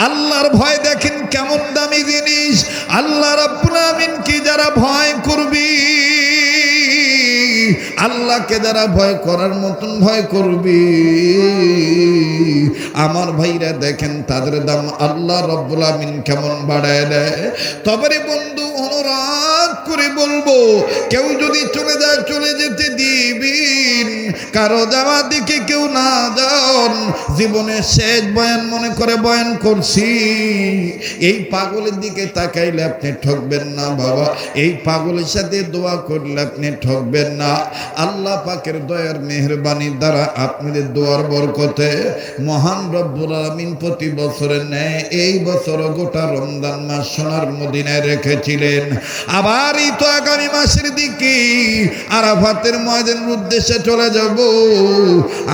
আল্লাহর ভয় দেখেন কেমন দামি জিনিস। আল্লাহ রাব্বুল আমিনকে যারা ভয় করবি, আল্লাহকে যারা ভয় করার মতন ভয় করবি, আমার ভাইরা দেখেন তাদের দাম আল্লাহ রাব্বুল আমিন কেমন বাড়ায় দেয়। তবে বন্ধু অনুরোধ করে বলবো, কেউ যদি চলে যায় চলে যেতে দিবেন, কারো যাওয়া দিকে কেউ না যান। জীবনের শেষ বয়ান মনে করে বয়ান করছি, এই পাগলের দিকে তাকাইলে আপনি ঠকবেন না বাবা, এই পাগলের সাথে দোয়া করলে আপনি ঠকবেন না। আল্লাহ পাকের দয়ার মেহেরবানির দ্বারা আপনাদের দোয়ার বরকতে মহান রব্বুল আমিন প্রতি বছরের ন্যায় এই বছর গোটা রমজান মাস সোনার মদিনায় রেখেছিলেন। আবার এই তো আগামী মাসের দিকে আরাফাতের ময়দানের উদ্দেশ্যে চলে যাব।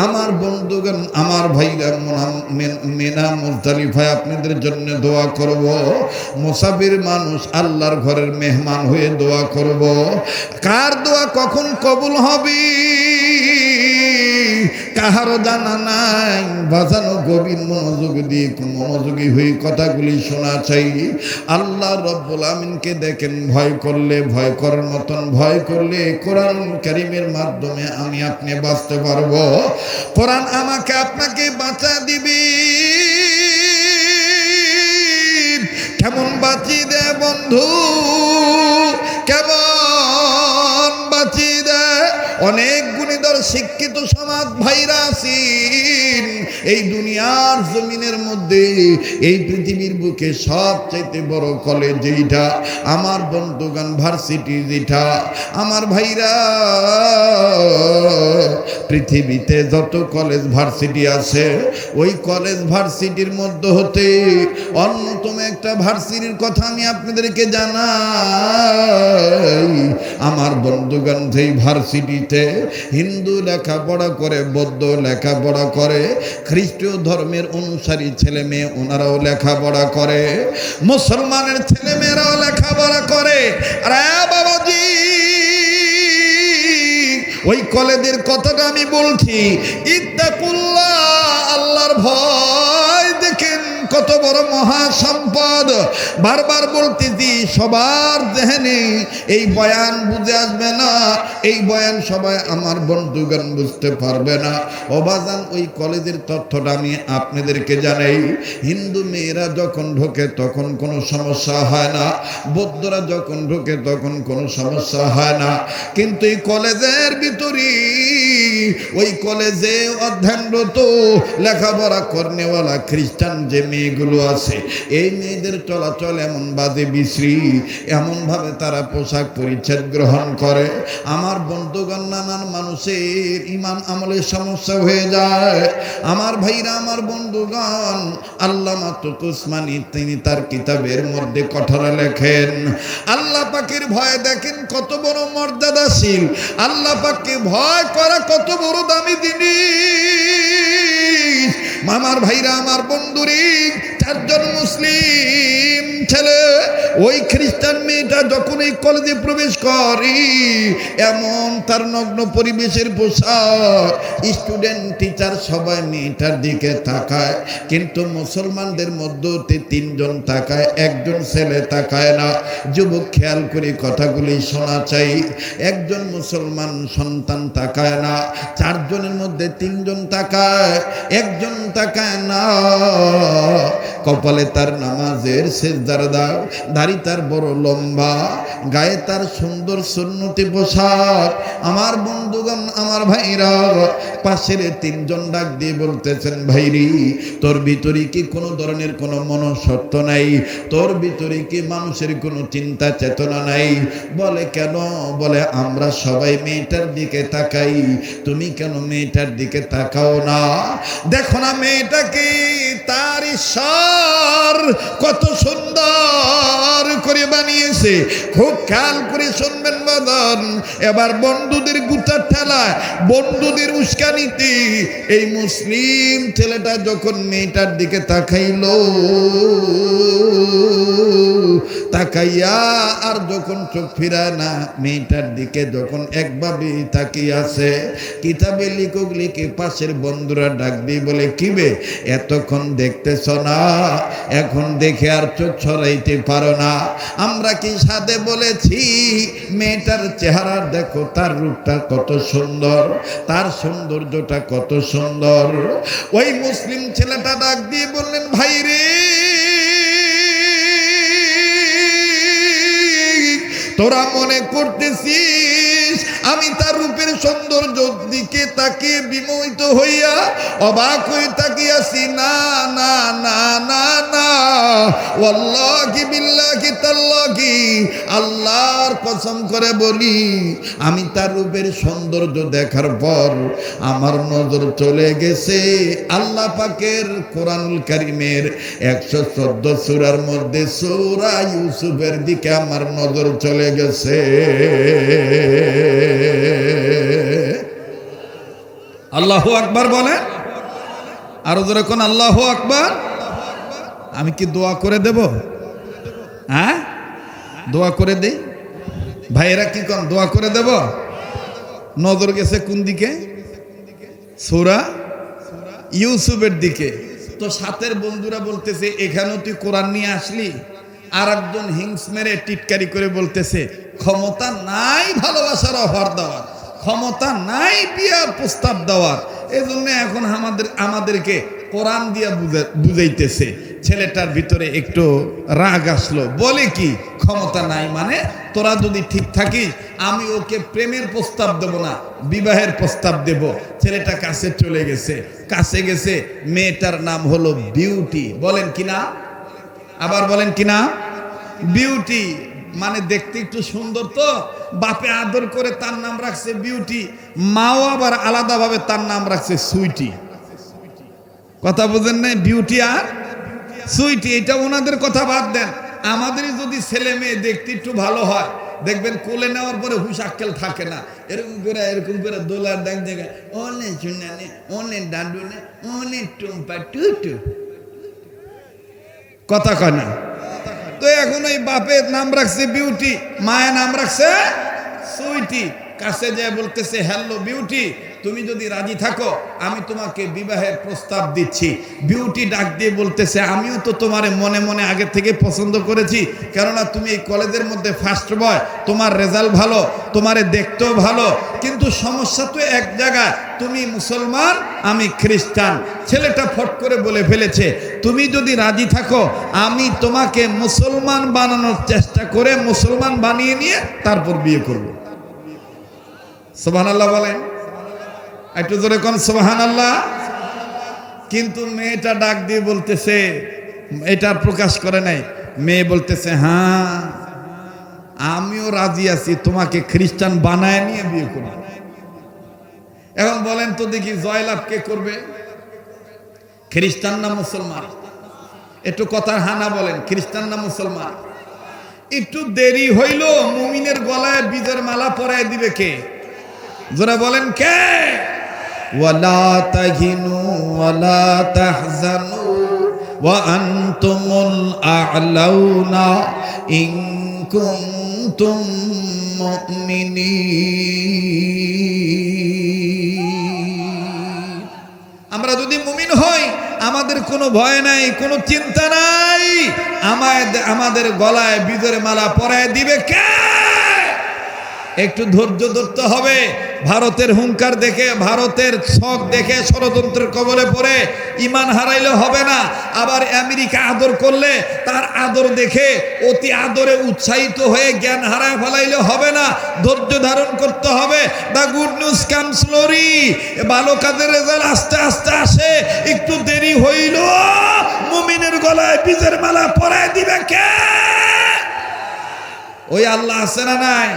আমার বন্ধুগণ, আমার ভাইরা, মিনা মুজদালিফায় আপনাদের জন্য দোয়া করব। মুসাফির মানুষ আল্লাহর ঘরের মেহমান হয়ে দোয়া করব। কার দোয়া কখন কবুল হবে কাহারও জানা নাই। বাজানো গভীর মনোযোগী হয়ে কথাগুলি শোনা চাই। আল্লাহ রব্বুল আমিনকে দেখেন ভয় করলে, ভয় করার মতন ভয় করলে কোরআন কারীমের মাধ্যমে আমি আপনি বাঁচতে পারবো। কোরআন আমাকে আপনাকে বাঁচা দিবে। কেমন বাঁচিয়ে দেয় বন্ধু, কেমন বাঁচিয়ে দেয়। অনেক গুণীধর শিক্ষিত সমাজ ভাইরা আছেন এই দুনিয়ার জমিনের মধ্যে, এই পৃথিবীর বুকে সবচাইতে বড় কলেজ যেটা, আমার বন্ধুগণ ভার্সিটি যেটা, আমার ভাইরা পৃথিবীতে যত কলেজ ভার্সিটি আছে, ওই কলেজ ভার্সিটির মধ্যে হতে অন্যতম একটা ভার্সিটির কথা আমি আপনাদেরকে জানাই। আমার বন্ধুগণ, যেই ভার্সিটিতে হিন্দু লেখাপড়া করে, বৌদ্ধ লেখাপড়া করে, খ্রিস্টীয় ধর্মের অনুসারী ছেলে মেয়ে ওনারাও লেখাপড়া করে, মুসলমানের ছেলে মেয়েরাও লেখাপড়া করে। আরে বাবাজি, ওই কলেজের কথাটা আমি বলছি। ইত্তাকুল্লাহ, আল্লাহর ভয় দেখেন কত বড় মহা সম্পদ। বারবার বলতেছি, সবার জেহেনে এই বয়ান বুঝে আসবে না, এই বয়ান সবাই আমার বন্ধুগণ বুঝতে পারবে না। অবাজান, ওই কলেজের তথ্যটা আমি আপনাদেরকে জানাই। হিন্দু মেয়েরা যখন ঢোকে তখন কোনো সমস্যা হয় না, বৌদ্ধরা যখন ঢোকে তখন কোনো সমস্যা হয় না। কিন্তু এই কলেজের ভিতরে, ওই কলেজে অধ্যয়নরত লেখাপড়া করনেওয়ালা খ্রিস্টান যে মেয়েগুলো আছে, এই মেয়েদের চলাচল এমন বাজে বিশ্রী, এমনভাবে তারা পোশাক পরিচ্ছদ গ্রহণ করে। আমার বন্ধুগণ, নানান মানুষের ইমান আমলের সমস্যা হয়ে যায়। আমার ভাইরা, আমার বন্ধুগণ, আল্লামা তুকি উসমানী তিনি তার কিতাবের মধ্যে কঠোরে লেখেন, আল্লাহ পাকের ভয় দেখেন কত বড় মর্যাদাশীল, আল্লাহ পাককে ভয় করা কত বড় দামি জিনিস। আমার ভাইরা, আমার বন্ধুরে, চারজন মুসলিম ছেলে, ওই খ্রিস্টান মেয়েটা যখন এই কলেজে প্রবেশ করে, এমন তার নগ্ন পরিবেশের পোশাক, স্টুডেন্ট টিচার সবাই মেয়েটার দিকে তাকায়, কিন্তু মুসলমানদের মধ্যে তিনজন তাকায়, একজন ছেলে তাকায় না। যুবক খেয়াল করে কথাগুলি শোনা চাই। একজন মুসলমান সন্তান তাকায় না, চারজনের মধ্যে তিনজন তাকায়, একজন তাকায় না। কপালে তার নামাজের সেজদার দাগ, দাড়ি তার বড় লম্বা, গায়ে তার সুন্দর সুন্নতি পোশাক। আমার বন্ধুগণ, আমার ভাইরা, পাশের তিনজন ডাক দিয়ে বলতেছেন, ভাইরি, তোর ভিতরে কি কোনো ধরনের কোনো মনসত্ব নাই? তোর ভিতরে কি মানুষের কোনো চিন্তা চেতনা নাই? বলে কেন? বলে আমরা সবাই মেয়েটার দিকে তাকাই, তুমি কেন মেয়েটার দিকে তাকাও না? দেখো না মেয়েটাকে, তার ঈশ্বর কত সুন্দর করে বানিয়েছে। খুব খেয়াল করে শুনবেন বাদান। এবার বন্ধুদের গুতার ঠেলা, বন্ধুদের উস্কানিতে এই মুসলিম ছেলেটা যখন মেয়েটার দিকে তাকাইল, তাকাইয়া আর যখন চোখ ফিরায় না মেয়েটার দিকে যখন একভাবে তাকিয়ে আছে, কিতাবে লেখক লিখে পাশের বন্ধুরা ডাক দিয়ে বলে, কি বে এতক্ষণ দেখতেছ না, এখন দেখে আর চোখ ছড়াইতে পারো না? আমরা কি সাধে বলেছি মেয়েটার চেহারা দেখো, তার রূপটা কত সুন্দর, তার সৌন্দর্যটা কত সুন্দর। ওই মুসলিম ছেলেটা ডাক দিয়ে বললেন, ভাই রে, তোরা মনে করতেছিস আমি তার রূপের সৌন্দর্য দিকে তাকিয়ে বিমোহিত হইয়া অবাক হয়ে তাকিয়ে আছি? না না না না না, ওয়াল্লাহি বিল্লাহি তাল্লাহি, আল্লাহর কসম করে বলি, আমি তার রূপের সৌন্দর্য দেখার পর আমার নজর চলে গেছে আল্লাহ পাকের কোরআনুল কারীমের 114 সূরার মধ্যে সূরা ইউসুফের দিকে আমার নজর চলে গেছে। আল্লাহু আকবার বলে, আরো জোরে কোন আল্লাহু আকবার। আমি কি দোয়া করে দেব? হ্যাঁ, দোয়া করে দেই। ভাইয়েরা কি কোন দোয়া করে দেব? নজর গেছে কোন দিকে? সূরা ইউসুফের দিকে। তো সাথের বন্ধুরা বলতেছে, এখানেও তুই কোরআন নিয়ে আসলি? আর একজন হিংস মেরে টিটকারি করে বলতেছে, ক্ষমতা নাই ভালোবাসার অফার দেওয়ার, ক্ষমতা নাই বিয়ার প্রস্তাব দেওয়ার, এই জন্য এখন আমাদেরকে কোরআন দিয়া বুঝাইতেছে। ছেলেটার ভিতরে একটু রাগ আসলো, বলে কি ক্ষমতা নাই মানে? তোরা যদি ঠিক থাকিস আমি ওকে প্রেমের প্রস্তাব দেব না, বিবাহের প্রস্তাব দেব। ছেলেটা কাছে চলে গেছে, কাছে গেছে, মেয়েটার নাম হলো বিউটি। বলেন কিনা? আবার বলেন কিনা? বিউটি মানে দেখতে একটু সুন্দর, তো বাপে আদর করে তার নাম রাখছে বিউটি, মাও আবার আলাদাভাবে তার নাম রাখছে সুইটি। কথা বুঝেন না? বিউটি আর সুইটি, এটা ওনাদের কথা বাদ দেন। আমাদেরই যদি ছেলে মেয়ে দেখতে একটু ভালো হয়, দেখবেন কোলে নেওয়ার পরে হুশ আক্কেল থাকে না, এরকম করে দোলার ডাক জায়গায় অনেক শুনানে, অনেক ডাডুনে, অনেক টুম্পা টুটু, কথা কয় না। তো এখন ওই বাপের নাম রাখছে বিউটি, মায়ের নাম রাখছে সুইটি। কাছে যায় বলতেছে, হ্যালো বিউটি, তুমি যদি রাজি থাকো আমি তোমাকে বিবাহের প্রস্তাব দিচ্ছি। বিউটি ডাক দিয়ে বলতেছে, আমিও তো তোমারে মনে মনে আগে থেকে পছন্দ করেছি, কেননা তুমি এই কলেজের মধ্যে ফার্স্ট বয়, তোমার রেজাল্ট ভালো, তোমারে দেখতেও ভালো, কিন্তু সমস্যা তো এক জায়গায়, তুমি মুসলমান আমি খ্রিস্টান। ছেলেটা ফট করে বলে ফেলেছে, তুমি যদি রাজি থাকো আমি তোমাকে মুসলমান বানানোর চেষ্টা করে মুসলমান বানিয়ে নিয়ে তারপর বিয়ে করব। সুবহানাল্লাহ বলেন, একটু জোরে কোন সুবহানাল্লাহ। কিন্তু মেয়েটা ডাক দিয়ে বলতেছে, এটা প্রকাশ করে নাই, মেয়ে বলতেছে, হ্যাঁ আমিও রাজি আছি তোমাকে খ্রিস্টান বানায় নিয়ে বিয়ে করব। এখন বলেন তো দেখি জয়লাভ কে করবে, খ্রিস্টান না মুসলমান? একটু কথার হানা বলেন, খ্রিস্টান না মুসলমান? একটু দেরি হইল, মুমিনের গলায় বীজের মালা পরায় দিবে কে? জোরে বলেন কে? ওয়ালা তাহিনু ওয়ালা তাহজানু ওয়া আনতুমুল আ'লাউনা ইন কুনতুম মুমিনিন। আমরা যদি মুমিন হই আমাদের কোনো ভয় নাই, কোনো চিন্তা নাই। আমাদের গলায় বীজের মালা পরায় দিবে কে? একটু ধৈর্য ধরতে হবে। ভারতের হুঙ্কার দেখে, ভারতের ছক দেখে ষড়যন্ত্রের কবলে পড়ে ইমান হারাইলে হবে না। আবার আমেরিকা আদর করলে তার আদর দেখে অতি আদরে উৎসাহিত হয়ে জ্ঞান হারায় ফেলাইলে হবে না। ধৈর্য ধারণ করতে হবে। The good news come slowly, ভালো কাজের রেজাল্ট আস্তে আস্তে আসে। একটু দেরি হইল, মুমিনের গলায় বীজের মালা পরায় দিবে কে? ওই আল্লাহ আছে না নাই?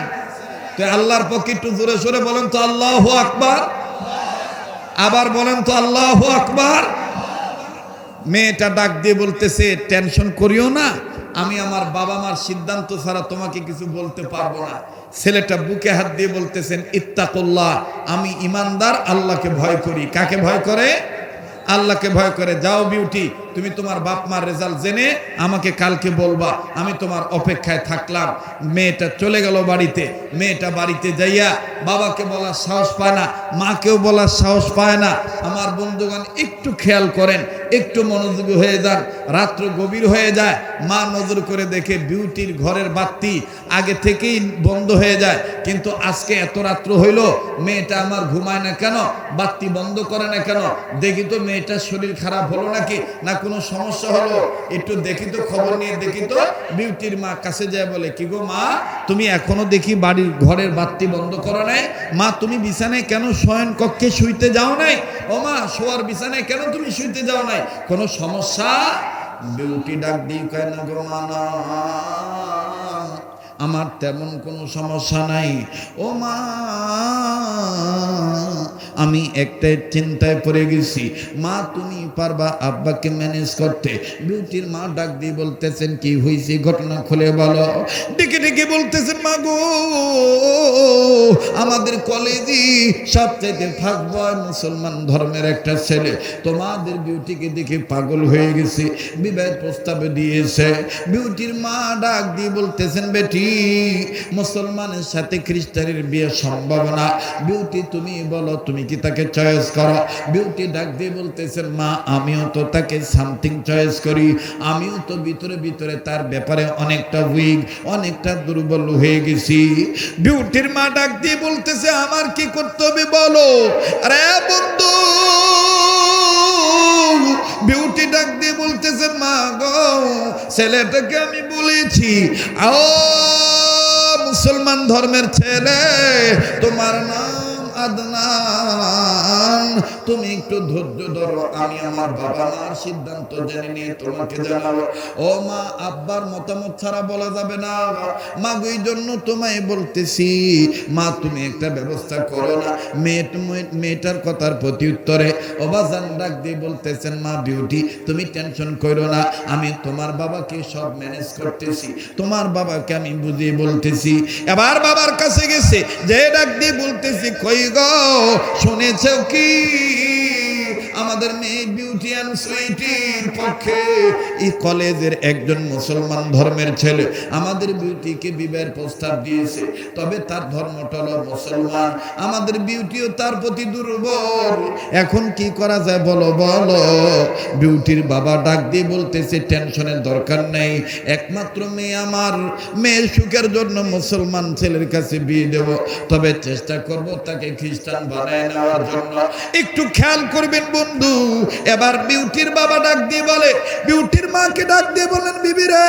তো আল্লাহর পক্ষে একটু জোরে সোরে বলেন তো আল্লাহু আকবার। আবার বলেন তো আল্লাহু আকবার। মেয়েটা ডাক দিয়ে বলতেছে, টেনশন করিও না, আমি আমার বাবা মার সিদ্ধান্ত ছাড়া তোমাকে কিছু বলতে পারবো না। ছেলেটা বুকে হাত দিয়ে বলতেছেন, ইত্তাকুল্লাহ, আমি ইমানদার, আল্লাহকে ভয় করি। কাকে ভয় করে? আল্লাহকে ভয় করে। যাও বিউটি, তুমি তোমার বাপ মার রেজাল্ট জেনে আমাকে কালকে বলবা, আমি তোমার অপেক্ষায় থাকলাম। মেয়েটা চলে গেল বাড়িতে। মেয়েটা বাড়িতে যাইয়া বাবাকে বলার সাহস পায় না, মাকেও বলার সাহস পায় না। আমার বন্ধুগণ একটু খেয়াল করেন, একটু মনোযোগী হয়ে যান। রাত্র গভীর হয়ে যায়, মা নজর করে দেখে বিউটির ঘরের বাতি আগে থেকেই বন্ধ হয়ে যায়, কিন্তু আজকে এত রাত্র হইল মেয়েটা আমার ঘুমায় না কেন, বাতি বন্ধ করে না কেন? দেখি তো মেয়েটার শরীর খারাপ হলো নাকি, না কোনো সমস্যা হলো, একটু দেখি তো, খবর নিয়ে দেখি তো। বিউটির মা কাছে যায় বলে, কি গো মা, তুমি এখনো দেখি বাড়ির ঘরের বাতি বন্ধ করো নাই? মা, তুমি বিছানায় কেন শয়ন কক্ষে শুইতে যাও নাই? ও মা, শোয়ার বিছানায় কেন তুমি শুইতে যাও নাই? কোনো সমস্যা? বিউটি ডাক দিই, কেন গো মা, না আমার তেমন কোনো সমস্যা নাই। ও মা, আমি একটা চিন্তায় পড়ে গেছি। মা, তুমি পারবা আব্বাকে ম্যানেজ করতে? বিউটির মা ডাক দিয়ে বলতেছেন, কি হয়েছে, ঘটনা খুলে বলো। ডেকে ডেকে বলতেছেন, মা গো, আমাদের কলেজে সবচেয়ে ফার্স্ট বয় মুসলমান ধর্মের একটা ছেলে তোমাদের বিউটিকে দেখে পাগল হয়ে গেছে, বিবাহের প্রস্তাবে দিয়েছে। বিউটির মা ডাক দিয়ে বলতেছেন, বেটি, মুসলমানের সাথে খ্রিস্টানের বিয়ে সম্ভব না। বিউটি, তুমি বলো, তুমি কি তাকে চয়েস করো? বিউটি ডাক দিয়ে বলতেছেন, মা, আমিও তো তাকে সামথিং চয়েস করি, আমিও তো ভিতরে ভিতরে তার ব্যাপারে অনেকটা উইক, অনেকটা দুর্বল হয়ে গেছি। বিউটির মা ডাক দিয়ে বলতেছে, আমার কি করতে হবে বলো? আরে বন্ধু, বিউটি ডাক দিয়ে বলতেছেন, মা গো, ছেলেটাকে আমি বলেছি, মুসলমান ধর্মের ছেলে, তোমার নাম আদনান, তুমি একটু ধৈর্য ধরো, আমি আমার বাবা মার সিদ্ধান্ত জেনে নিয়ে তোমাকে জানাবো। ও মা, আব্বার মতামত ছাড়া বলা যাবে না। মা গো, এই জন্য তোমায় বলতেছি, মা তুমি একটা ব্যবস্থা করো না। মেয়েটার কথার প্রতি উত্তরে অবাজান ডাক দিয়ে বলতেছেন, মা বিউটি, তুমি টেনশন করো না, আমি তোমার বাবাকে সব ম্যানেজ করতেছি, তোমার বাবাকে আমি বুঝিয়ে বলতেছি। এবার বাবার কাছে গেছে, যে ডাক দিয়ে বলতেছি, কই গো, শুনেছ কি আমাদের মেয়ে বিউটি অ্যান্ড সুইটির পক্ষে এই কলেজের একজন মুসলমান ধর্মের ছেলে আমাদের বিউটিকে বিবাহের প্রস্তাব দিয়েছে, তবে তার ধর্মটা হলো মুসলমান, আমাদের বিউটিও তার প্রতি দুর্বল, এখন কি করা যায় বলো বলো। বিউটির বাবা ডাক দিয়ে বলতেছে, টেনশনের দরকার নেই, একমাত্র মেয়ে আমার, মেয়ের সুখের জন্য মুসলমান ছেলের কাছে বিয়ে দেব, তবে চেষ্টা করব তাকে খ্রিস্টান বানায় নেওয়ার জন্য। একটু খেয়াল করবেন বন্ধু। এবার বিউটির বাবা ডাক দিয়ে বলে, বিউটির মাকে ডাক দিয়ে বলেন, বিবি রে,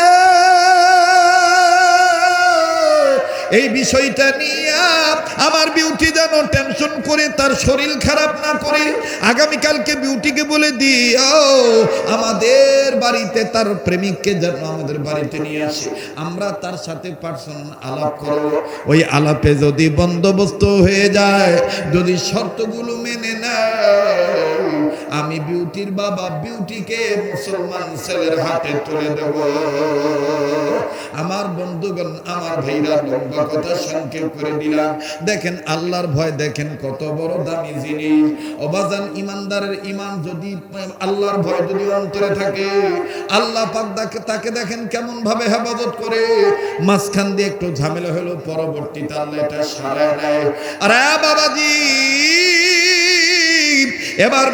এই বিষয়টা নিয়ে আমার বিউটি যেন টেনশন করে তার শরীর খারাপ না করে, আগামীকালকে বিউটিকে বলে দিও আমাদের বাড়িতে তার প্রেমিককে যেন আমাদের বাড়িতে নিয়ে আসে, আমরা তার সাথে পার্সোনাল আলাপ করব। ওই আলাপে যদি বন্দোবস্ত হয়ে যায়, যদি শর্তগুলো মেনে নেয়, আমি বিউটির বাবা বিউটিকে মুসলমান ছেলের হাতে তুলে দেব। আমার বন্ধুগণ, আমার ভাইরা, লম্বা কথা সংক্ষেপ করে দিলাম। দেখেন আল্লাহর ভয়, দেখেন কত বড় দামি জিনিস। অবাজান, ইমানদারের ইমান যদি, আল্লাহর ভয় যদি অন্তরে থাকে, আল্লাহ পাক তাকে দেখেন কেমন ভাবে হেফাজত করে। মাঝখান দিয়ে একটু ঝামেলা হলো, পরবর্তীতে আল্লাহ এটা সারায় নেয়। আরে বাবাজি, এবার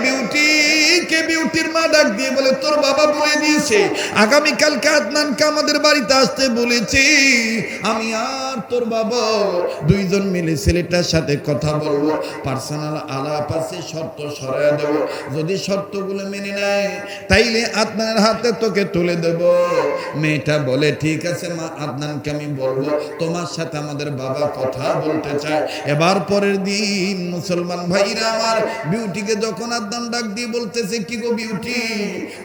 বিউটির মা ডাক দিয়ে বলে, তোর বাবা বলে দিয়েছে আগামীকালকে আদনানকে আমাদের বাড়িতে আসতে বলেছি, আমি আর তোর বাবা দুইজন মিলে ছেলেটার সাথে কথা বলবো, পার্সোনাল আলাপ আছে, শর্ত সরাইয়া দেব, যদি শর্তগুলো মেনে নেয় তাইলে আদনানের হাতে তোকে তুলে দেব। মেয়েটা বলে, ঠিক আছে মা, আদনানকে আমি বলবো, তোমার সাথে আমাদের বাবা কথা বলতে চায়। এবার পরের দিন মুসলমান ভাইরা আমার, বিউটিকে যখন আদনান ডাক দিয়ে বলতেছে, কি গো বিউটি,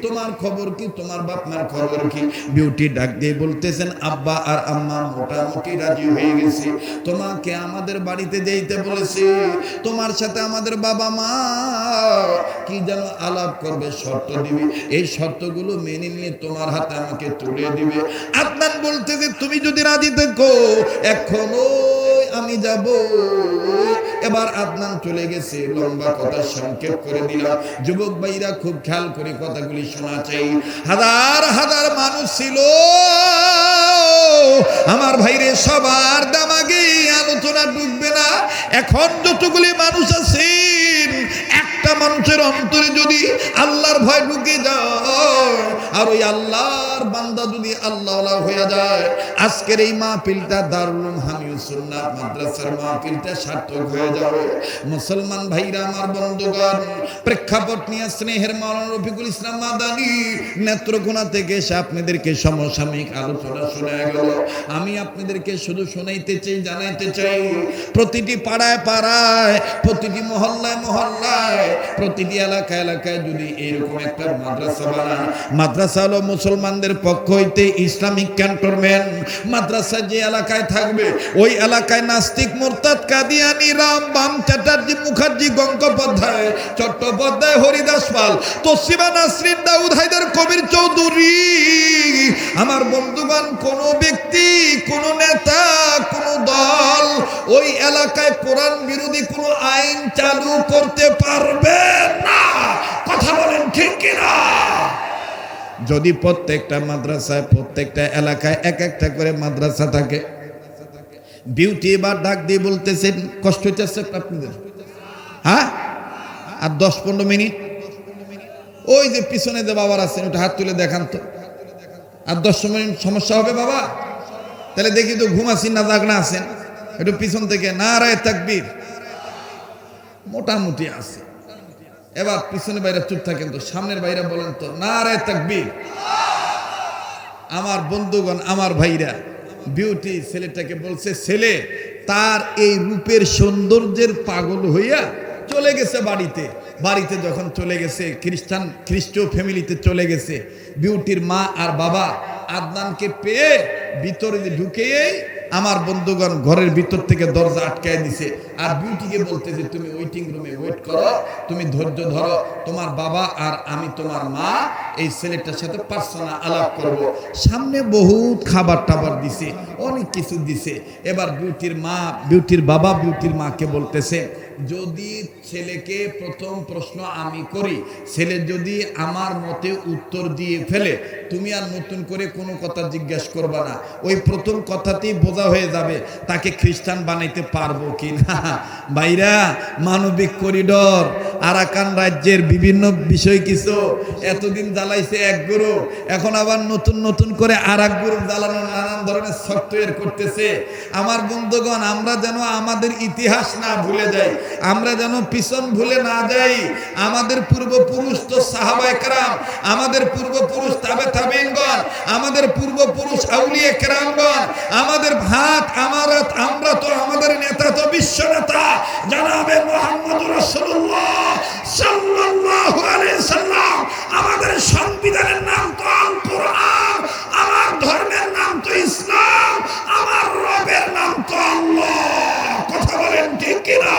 তোমার খবর কি, তোমার বাপ মার খবর কি? বিউটি ডাক দিয়ে বলতেছেন, আব্বা আর আম্মা মোটামুটি রাজি হয়ে গেছে, তোমাকে আমাদের বাড়িতে যেতে বলেছে, তোমার সাথে আমাদের বাবা মা কি যেন আলাপ করবে, শর্ত দিবে, এই শর্তগুলো মেনে নিয়ে তোমার হাতে আমাকে তুলে দিবে। আদনান বলতেছে, তুমি যদি রাজি থাকো এখনো আমি যাব এবার আদনান চলে গেছে, লম্বা কথা সংক্ষেপ করে দিলাম। যুবক ভাইরা খুব খেয়াল করে কথাগুলি শোনা চাই। হাজার হাজার মানুষ ছিল আমার ভাইরে, সবার দামাগে আলোচনা ডুববে না। এখন যতগুলি মানুষ আছেন, একটা মানুষের অন্তরে যদি আল্লাহর ভয় ঢুকে যায় আর ওই আল্লাহর বান্দা যদি আল্লাহওয়ালা হয়ে যায়, আজকের এই মাহফিলটা দারুল হামিউস সুন্নাত মাদ্রাসার মাহফিলটা সার্থক হয়ে যাবে। মুসলমান ভাইরা আমার, বন্ধুগণ, প্রেক্ষাপট নিয়ে স্নেহের মাওলানা রফিকুল ইসলাম মাদানী নেত্রকোনা থেকে এসে আপনাদেরকে সমসাময়িক আলোচনা শোনা গেল। আমি আপনাদেরকে শুধু শোনাইতে চাই, জানাইতে চাই, প্রতিটি পাড়ায় পাড়ায়, প্রতিটি মহল্লায় মহল্লায়, প্রতিটি এলাকায় এলাকায় যদি এরকম একটা মাদ্রাসা বানান, মাদ্রাসা হলো মুসলমানদের পক্ষ হইতে ইসলামিক ক্যান্টনমেন্ট। মাদ্রাসা যে এলাকায় থাকবে ওই এলাকায় নাস্তিক, মুরতাদ, কাদিয়ানি, রাম, বাম, চ্যাটার্জি, মুখার্জি, গঙ্গোপাধ্যায়, চট্টোপাধ্যায়, হরিদাস পাল, তসলিমা নাসরিন, দাউদ হায়দার, কবির চৌধুরী, আমার বন্ধুগণ, কোন ব্যক্তি, কোন নেতা, কোন দল ওই এলাকায় কোরআন বিরোধী কোন আইন চালু করতে পারবে না। কথা বলেন ঠিক কিনা? যদি প্রত্যেকটা মাদ্রাসায়, প্রত্যেকটা এলাকায় এক একটা করে মাদ্রাসা থাকে, বিউটি এবার ডাক দিয়ে বলতেছেন, কষ্ট হইতেছে আপনাদের? হ্যাঁ, আর 10-15 মিনিট ওই যে পিছনে যে বাবার আছেন ওটা হাত তুলে দেখান তো। আর 10 মিনিট সমস্যা হবে বাবা? তাহলে দেখি তো ঘুমাসিন না জাগনা আছেন, একটু পিছন থেকে নারায়ে তাকবীর মোটামুটি আছে। এবার পিছনে বাইরে চুপ থাকেন তো, সামনের বাইরে বলেন তো নারায়ে তাকবীর। আমার বন্ধুগণ, আমার ভাইরা, বিউটি ছেলেটাকে বলছে, ছেলে তার এই রূপের সৌন্দর্যের পাগল হইয়া চলে গেছে বাড়িতে। বাড়িতে যখন চলে গেছে, খ্রিস্টীয় ফ্যামিলিতে চলে গেছে, বিউটির মা আর বাবা আদনানকে পেয়ে ভিতরে ঢুকেই আমার বন্ধুগণ ঘরের ভিতর থেকে দরজা আটকায় দিছে। আর বিউটিকে বলতেছে, তুমি ওয়েটিং রুমে ওয়েট করো, তুমি ধৈর্য ধরো, তোমার বাবা আর আমি তোমার মা এই ছেলেটার সাথে পার্সোনাল আলাপ করব। সামনে বহুত খাবার টাবার দিছে, অনেক কিছু দিছে। এবার বিউটির মা, বিউটির বাবা বিউটির মাকে বলতেছে, যদি ছেলেকে প্রথম প্রশ্ন আমি করি, ছেলে যদি আমার মতে উত্তর দিয়ে ফেলে, তুমি আর নতুন করে কোনো কথা জিজ্ঞাসা করবা না। ওই প্রথম কথাতেই বোঝা হয়ে যাবে তাকে খ্রিস্টান বানাইতে পারবো কি না। ভাইরা, মানবিক করিডোর, আরাকান রাজ্যের বিভিন্ন বিষয় কিছু এতদিন জ্বালাইছে এক গ্রুপ, এখন আবার নতুন নতুন করে আর এক গ্রুপ জ্বালানোর নানান ধরনের সফটওয়্যার করতেছে। আমার বন্ধুগণ, আমরা যেন আমাদের ইতিহাস না ভুলে যাই, আমরা যেন পিছন ভুলে না যাই। আমাদের পূর্বপুরুষ তো সাহাবায়ে কেরাম, আমাদের পূর্বপুরুষ তাবে তাবেঈনগণ, আমাদের পূর্বপুরুষ আউলিয়া কেরামগণ, আমাদের ভাত আমানত, আমরা তো আমাদের নেতা তো বিশ্ব নেতা জনাবে মুহাম্মদুর রাসূলুল্লাহ সাল্লাল্লাহু আলাইহি সাল্লাম। আমাদের সংবিধানের নাম তো আল কোরআন, আমার ধর্মের নাম তো ইসলাম, আমার রবের নাম তো আল্লাহ। কথা বলেন ঠিক কিনা?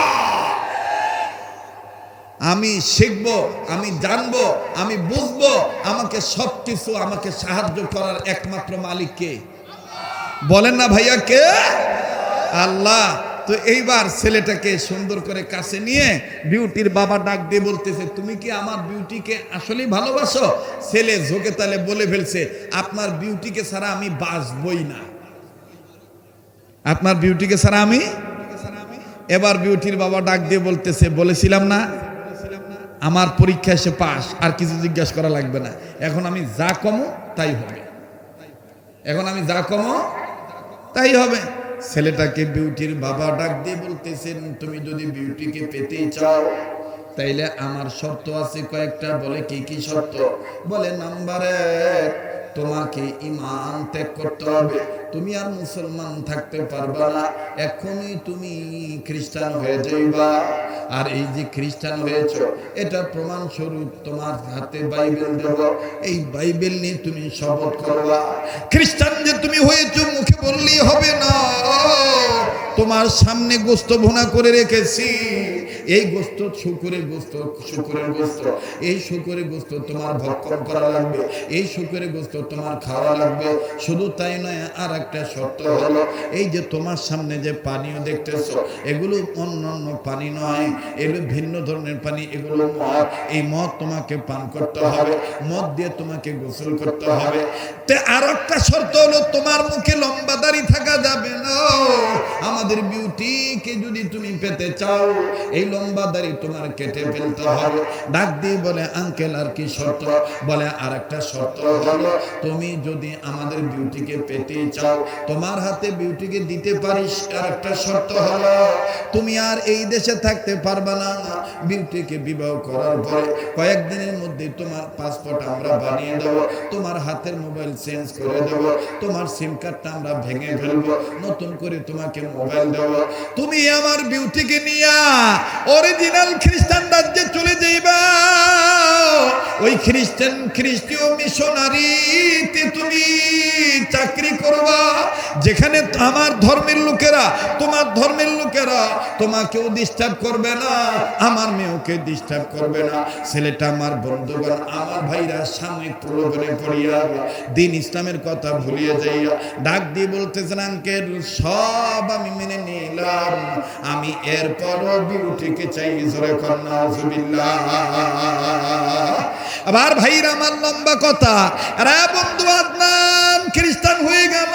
আমি শিখব, আমি জানবো, আমি বুঝবো, আমাকে সবকিছু, আমাকে সাহায্য করার একমাত্র মালিক কে? বলেন না ভাইয়া, কে? আল্লাহ। তো এইবার ছেলেটাকে সুন্দর করে কাছে নিয়ে বিউটির বাবা ডাক দিয়ে বলতেছে, তুমি কি আমার বিউটিকে আসলেই ভালোবাসো? ছেলে ঝোঁকে তালে বলে ফেলছে, আপনার বিউটিকে ছাড়া আমি বাঁচবই না, আপনার বিউটিকে ছাড়া আমি। এবার বিউটির বাবা ডাক দিয়ে বলতেছে, বলেছিলাম না আমার পরীক্ষা এসে পাস, আর কিছু জিজ্ঞাসা করা লাগবে না, এখন আমি যা কমো তাই হবে, এখন আমি যা কমো তাই হবে। ছেলেটাকে বিউটির বাবা ডাক দিয়ে বলতেছেন, তুমি যদি বিউটিকে পেতে চাও তাইলে আমার শর্ত আছে কয়েকটা। বলে কি কি শর্ত? বলে নাম্বার 1, তোমাকে ঈমান ত্যাগ করতে হবে, তুমি আর মুসলমান থাকতে পারবা না, এখনই তুমি খ্রিস্টান হয়ে যাইবা। আর এই যে খ্রিস্টান হয়েছ, এটা প্রমাণ স্বরূপ তোমার হাতে বাইবেল দেব, এই বাইবেল নিয়ে তুমি শপথ করবা। খ্রিস্টান যে তুমি হয়েছ মুখে বললেই হবে না, তোমার সামনে গোস্ত ভুনা করে রেখেছি, এই গোস্ত শুকরের গোস্ত, শুকরের গোস্ত, এই শুকরের গোস্ত তোমার ভক্ষণ করা লাগবে, এই শুকরের গোস্ত তোমার খাওয়া লাগবে। শুধু তাই নয়, আর একটা শর্ত হলো, এই যে তোমার সামনে যে পানীয় দেখতেছো, এগুলো অন্যান্য পানি নয়, এগুলো ভিন্ন ধরনের পানি, এগুলো মদ। এই মদ তোমাকে পান করতে হবে, মদ দিয়ে তোমাকে গোসল করতে হবে। তে আর একটা শর্ত হলো, তোমার মুখে লম্বা দাড়ি থাকা যাবে না। আমাদের বিউটিকে যদি তুমি পেতে চাও, এই লম্বা দাড়ি তোমার কেটে ফেলতে হবে। ডাক দিয়ে বলে, আঙ্কেল আর কি শর্ত? বলে, আর একটা শর্ত হলো, তুমি যদি আমাদের বিউটিকে পেতে চাও, তোমার হাতে বিউটিকে দিতে পারিস। আর একটা শর্ত হলো, তুমি আর এই দেশে থাকতে পারবা না। বিউটিকে বিবাহ করার পরে কয়েকদিনের মধ্যে তোমার পাসপোর্ট আমরা বানিয়ে দেবো, তোমার হাতের মোবাইল চেঞ্জ করে দেবো, তোমার সিম কার্ডটা আমরা ভেঙে ফেলবো, নতুন করে তোমাকে মোবাইল দেবো। তুমি আমার বিউটিকে নিয়ে অরিজিনাল খ্রিস্টান রাজ্যে চলে যাইবা। ওই খ্রিস্টীয় মিশনারিতে তুমি চাকরি করবা, যেখানে আমার ধর্মের লোকেরা, তোমার ধর্মের লোকেরা তোমাকেও ডিস্টার্ব করবে না, আমার মেয়েকে ডিস্টার্ব করবে না। ছেলেটা আমার বন্ধুগণ, আমার ভাইরা সামনে প্রলোভনে পড়িয়া দিন ইসলামের কথা ভুলিয়ে যাইয়া ডাক দিয়ে বলতেছেন, আঙ্কেল সব আমি মেনে নিলাম, আমি এরপরও বিউটিকে চাই। জোরে কন্যা নাউজুবিল্লাহ। আবার ভাইরা আমার লম্বা কথা, আরে বন্ধু, আদনান খ্রিস্টান হয়ে গেল,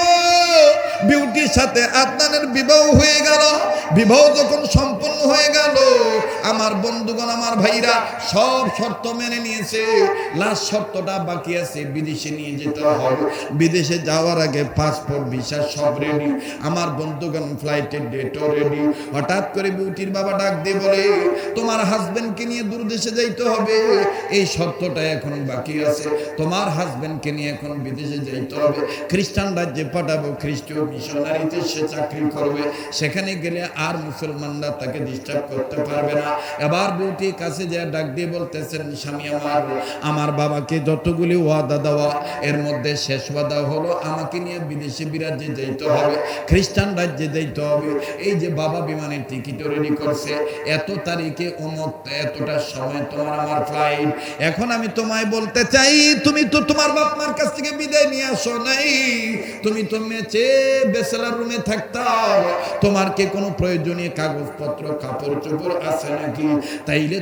বিউটির সাথে আদনানের বিবাহ হয়ে গেল। বিবাহ যখন সম্পন্ন হয়ে গেল, আমার বন্ধুগণ, আমার ভাইরা সব শর্ত মেনে নিয়েছে। লাস্ট শর্তটা বাকি আছে, বিদেশে নিয়ে যেতে হবে। বিদেশে যাওয়ার আগে পাসপোর্ট, ভিসা সব রেডি। আমার বন্ধুগণ, ফ্লাইটের ডেটও রেডি। হঠাৎ করে বিউটির বাবা ডাক দিয়ে বলে, তোমার হাজবেন্ডকে নিয়ে দূর দেশে যাইতে হবে, এই শর্তটা এখন বাকি আছে। তোমার হাজবেন্ডকে নিয়ে এখন বিদেশে যাইতে হবে, খ্রিস্টান রাজ্যে পাঠাবো, খ্রিস্টীয় মিশনারিতে সে চাকরি করবে। সেখানে গেলে আর মুসলমানরা তাকে ডিস্টার্ব করতে পারবে না। এবার বিউটির কাছে যা ডাক দিয়ে বলতেছেন, স্বামী আমার বাবাকে যতগুলি ওয়াদা দেওয়া, এর মধ্যে শেষ ওয়াদা হলো আমাকে নিয়ে বিদেশে বিরাজ্যে যাইতে হবে, খ্রিস্টান রাজ্যে যাইতে হবে। এই যে বাবা বিমানের টিকিট রেডি করছে, এত তারিখে অমুক এতটা সময় তোমার আমার ফ্লাইট। এখন আমি তোমায় বলতে চাই, তুমি তো তোমার বাপ মার কাছ থেকে বিদায় নিয়ে আসো নাই, তুমি তো মেচে ব্যাচেলর রুমে থাকতাম। তোমার কি কোনো প্রয়োজনীয় কাগজপত্র, কাপড় চোপড় আছে নাকি? তাইলে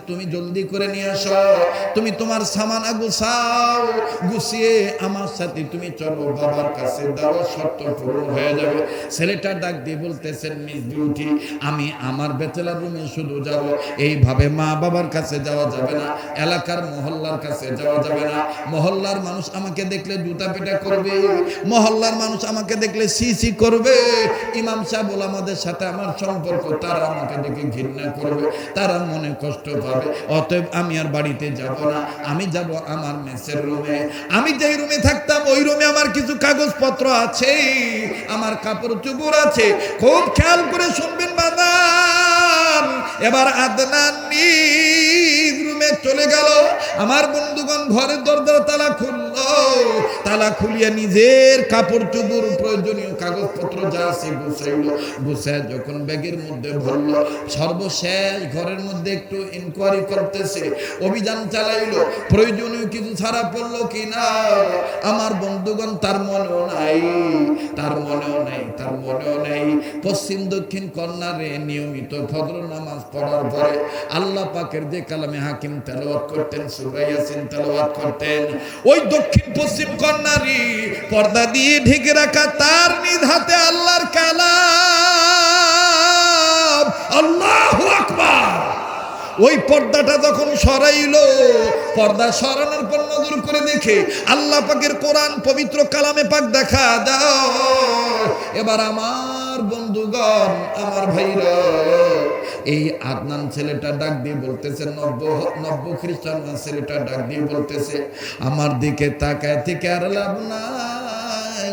তুমি জলদি করে নিয়ে আসো, তুমি তোমার সামানা গুছাও, গুছিয়ে আমার সাথে তুমি চলো, বাবার কাছে দাও, শর্ত পূরণ হয়ে যাবে। ছেলেটা ডাক দিয়ে বলতেছেন, মিস বিউটি, আমি আমার ব্যাচেলর রুমে শুধু যাব, এইভাবে মা বাবার কাছে যাওয়া যাবে না, এলাকার মহল্লার কাছে যাওয়া যাবে না। মহল্লার মানুষ আমাকে দেখলে জুতা পেটা করবে, মহল্লার মানুষ আমাকে দেখলে সি করবে। ইমাম সাহেব ওলামাদের সাথে আমার সম্পর্ক, তারা আমাকে দেখে ঘৃণা করবে, তারা মনে কষ্ট পাবে। অতএব আমি আর বাড়িতে যাব না, আমি যাব আমার মেসের রুমে। আমি যেই রুমে থাকতাম ওই রুমে আমার কিছু কাগজপত্র আছে, আমার কাপড় চোপড় আছে। খুব খেয়াল করে শুনবেন বাদান। এবার আদনান নিজ রুমে চলে গেল। আমার বন্ধুগণ, ঘরের দরজা তালা খুললো, তালা খুলিয়া নিজের কাপড় চোপড়, প্রয়োজনীয় কাগজপত্র যা আছে গুছাইলো। গুছায় যখন ব্যাগের মধ্যে ভরলো, সর্বশেষ ঘরের মধ্যে একটু ইনকোয়ারি করতেছে, অভিযান চালাইলো, প্রয়োজনীয় কিছু ছাড়া পড়লো কিনা। আমার বন্ধুগণ, তার মনেও নাই, তার মনেও নাই, তার মনেও নাই। পশ্চিম দক্ষিণ কর্নারে নিয়মিত ফজর নামাজ পড়ার পরে আল্লাহ পাকের যে কালামে হাকিম তেলাওয়াত করতেন, সূরা ইয়াসিন তেলাওয়াত করতেন, ওই দক্ষিণ পশ্চিম কর্নারে পর্দা দিয়ে ঢেকে রাখা তার নিজ হাতে আল্লাহর কালাম, আল্লাহু আকবার। ওই পর্দাটা যখন সরাইলো, পর্দা সরানোর পর নজর করে দেখে আল্লাহ পাকের কোরআন, পবিত্র কালামে পাক দেখা দাও। এবার আমার বন্ধুগণ, আমার ভাইরা, এই আদনান ছেলেটা ডাক দিয়ে বলতেছে, নব্য খ্রিস্টান ছেলেটা ডাক দিয়ে বলতেছে, আমার দিকে তাকায় থেকে আর লাভ নাই,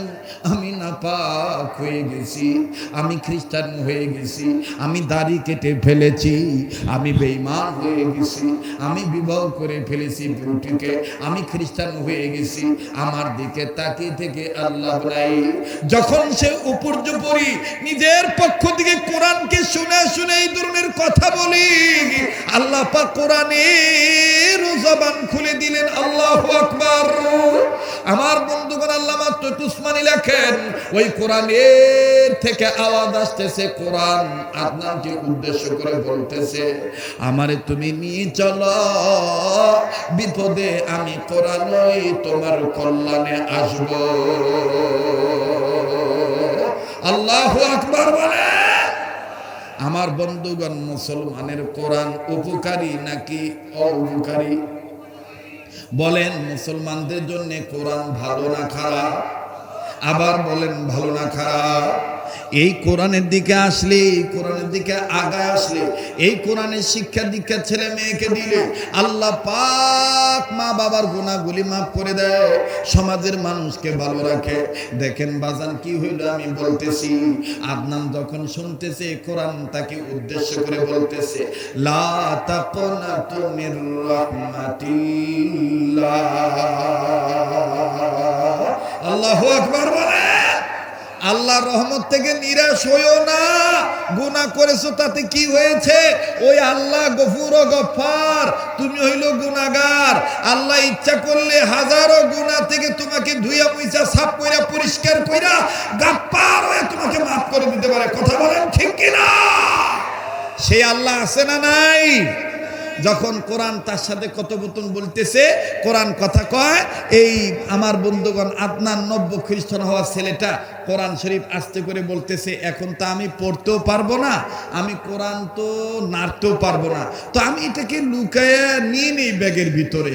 আমি না নাপাক হয়ে গেছি, আমি খ্রিস্টান হয়ে গেছি, আমি দাড়ি কেটে ফেলেছি, আমি বেঈমান হয়ে গেছি, আমি বিবাহ করে ফেলেছি বিউটিকে, আমি খ্রিস্টান হয়ে গেছি, আমার দিকে তাকিয়ে থেকে আল্লাহ নাই। যখন সে উপর্যুপরি নিজের পক্ষ থেকে কোরআনকে শুনে শুনে এই ধরনের কথা বলি, আল্লাহ পাক কোরআনের জবান খুলে দিলেন। আল্লাহু আকবার। আমার বন্ধুগণ, আল্লামা তুসমানি লেখেন, ওই কোরআনের থেকে আওয়াজ আসতেছে, কোরআন আদনানকে উদ্দেশ্য করে বলতেছে, আমারে তুমি নিয়ে চলো বিপদে, আমি কোরআনই তোমার কল্যাণে আসব। আল্লাহু আকবার বলে। আমার বন্ধুগণ, মুসলমানের কোরআন উপকারী নাকি অউপকারী? বলেন, মুসলমানদের জন্য কোরআন ভালো না খারাপ? আবার বলেন, ভালো না খারাপ? এই কোরআনের দিকে আসলে, এই কোরআনের দিকে আগায় আসলে, এই কোরআনের শিক্ষা দীক্ষা ছেলে মেয়েকে দিলে আল্লাহ পাক মা বাবার গুনাহগুলি মাফ করে দেয়, সমাজের মানুষকে ভালো রাখে। দেখেন বাজান, কি হইল আমি বলতেছি, আদনান যখন শুনতেছে কোরআন তাকে উদ্দেশ্য করে বলতেছে, লা তাকুনাতু মির রাহমাতিল্লাহ। আল্লাহু আকবার বলে। আল্লাহর রহমত থেকে নিরাশ হইও না। গুনাহ করেছো তাতে কি হয়েছে? ওই আল্লাহ গফুর ও গফফার, তুমি হইল গুনাহগার। আল্লাহ ইচ্ছা করলে হাজারো গুনাহ থেকে তোমাকে ধুইয়া মুইছা সাফ কইরা পরিষ্কার কইরা গাফফার হয়ে তোমাকে maaf করে দিতে পারে। কথা বলেন ঠিক কি না? সেই আল্লাহ আছে না নাই? যখন কোরআন তার সাথে কথোপকথন বলতেছে, কোরআন কথা কয়, এই আমার বন্ধুগণ আদনান নব্য খ্রিস্টান হওয়া ছেলেটা কোরআন শরীফ আস্তে করে বলতেছে, এখন তো আমি পড়তেও পারবো না, আমি কোরআন তো নাড়তেও পারবো না, তো আমি এটাকে লুকায়া নিয়ে নিই ব্যাগের ভিতরে।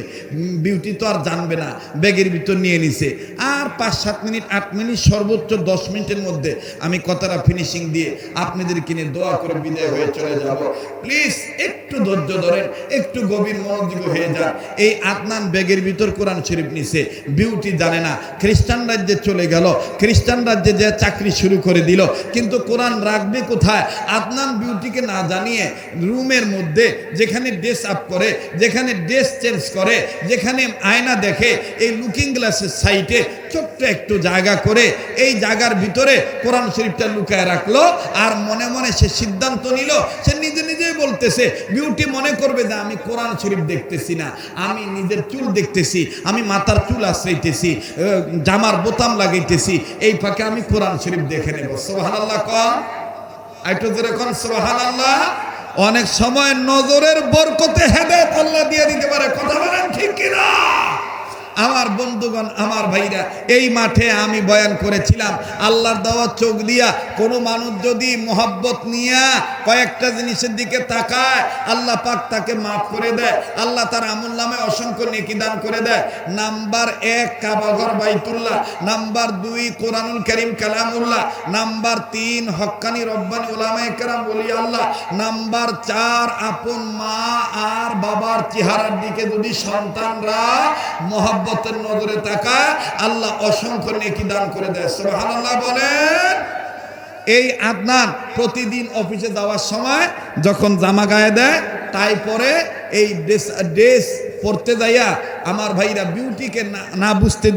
বিউটি তো আর জানবে না, ব্যাগের ভিতর নিয়ে নিছে। আর 5-7 মিনিট 8 মিনিট সর্বোচ্চ 10 মিনিটের মধ্যে আমি কথাটা ফিনিশিং দিয়ে আপনাদের কিনে দোয়া করে বিদায় হয়ে চলে যাব। প্লিজ একটু ধৈর্য ধরেন, একটু গভীর মনোযোগ হয়ে যান। এই আদনান ব্যাগের ভিতর কোরআন শরীফ নিছে, বিউটি জানে না, খ্রিস্টান রাজ্যে চলে গেল, খ্রিস্টান রাজ্যে যে চাকরি শুরু করে দিল, কিন্তু কোরআন রাখবে কোথায়? আদনান বিউটিকে না জানিয়ে রুমের মধ্যে যেখানে ড্রেস আপ করে, যেখানে ড্রেস চেঞ্জ করে, যেখানে আয়না দেখে, এই লুকিং গ্লাসের সাইডে ছোট্ট একটু জায়গা করে এই জায়গার ভিতরে কোরআন শরীফটা লুকায় রাখলো। আর মনে মনে সে সিদ্ধান্ত নিল, সে নিজে নিজেই বলতেছে, বিউটি মনে করবে যে আমি কোরআন শরীফ দেখতেছি না, আমি নিজের চুল দেখতেছি, আমি মাথার চুল আশ্রাইতেছি, জামার বোতাম লাগাইতেছি, এই ফাঁকে আমি কোরআন শরীফ দেখে নেব। সুবহানাল্লাহ কন, একটু জোরে কন সুবহানাল্লাহ। অনেক সময় নজরের বরকতে হেদায়েত আল্লাহ দিয়ে দিতে পারে। কথা বলেন ঠিক কিনা? আমার বন্ধুগণ, আমার ভাইরা, এই মাঠে আমি বয়ান করেছিলাম, আল্লাহর দেওয়া চোখ দিয়া কোনো মানুষ যদি মোহাব্বত নিয়া কয়েকটা জিনিসের দিকে তাকায়, আল্লাহ পাক তাকে মাফ করে দেয়, আল্লাহ তার আমল নামে অসংখ্য নেকি দান করে দেয়। নাম্বার 1 কাবাঘর বাইতুল্লাহ, নাম্বার 2 কোরআনুল কারীম কালামুল্লাহ, নাম্বার 3 হক্কানি রব্বানি উলামায়ে কেরাম ওলি আল্লাহ, নাম্বার 4 আপন মা আর বাবার চেহারার দিকে যদি সন্তানরা মোহাব্বত নজরে তাকায়, আল্লাহ অসংখ্য নেকি দান করে দেয়। সুবহানাল্লাহ বলেন। এই আদনান প্রতিদিন অফিসে যাওয়ার সময় যখন জামা গায়ে দেয়, টাই পরে, এই ড্রেস পড়তে যাইয়া আমার ভাইরা বিউটিকে না বুঝতে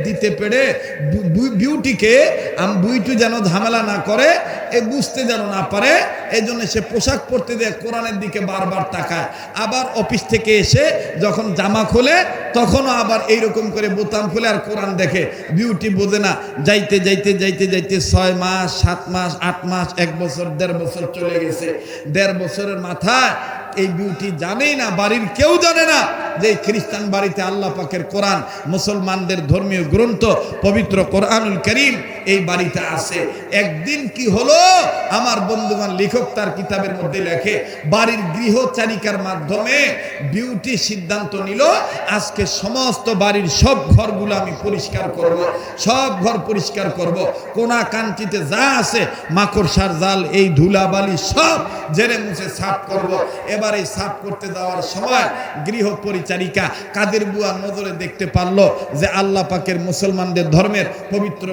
দিতে পেরে, বিউটিকে বুইটু যেন ঝামেলা না করে, বুঝতে যেন না পারে, এই জন্য সে পোশাক পরতে দেয়, কোরআনের দিকে বারবার তাকায়। আবার অফিস থেকে এসে যখন জামা খোলে, তখনও আবার এইরকম করে বোতাম খুলে আর কোরআন দেখে। বিউটি বোঝে না, যাইতে যাইতে যাইতে যাইতে 6 মাস 7 মাস 8 মাস 1 বছর 1.5 বছর চলে গেছে। 1.5 বছরের মাথায় এই বিউটি জানেই না, বাড়ির কেউ জানে না যে খ্রিস্টান বাড়িতে আল্লাহ পাকের কোরআন, মুসলমানদের ধর্মীয় গ্রন্থ পবিত্র কোরআনুল কারীম এই বাড়িতে আছে। একদিন কি হলো, আমার বন্ধুগণ, লেখক তার কিতাবের মধ্যে লেখে, বাড়ির গৃহচারিকার মাধ্যমে বিউটি সিদ্ধান্ত নিল, আজকে সমস্ত বাড়ির সব ঘরগুলো আমি পরিষ্কার করব, সব ঘর পরিষ্কার করব, কোনা কাঞ্চিতে যা আছে মাকড়সার জাল, এই ধুলাবালি সব জেনে মুছে সাফ করব। এবার এই সাফ করতে যাওয়ার সময় গৃহ পরিচারিকা কাদের বুয়া নজরে দেখতে পারলো যে আল্লাহ পাকের মুসলমানদের ধর্মের পবিত্র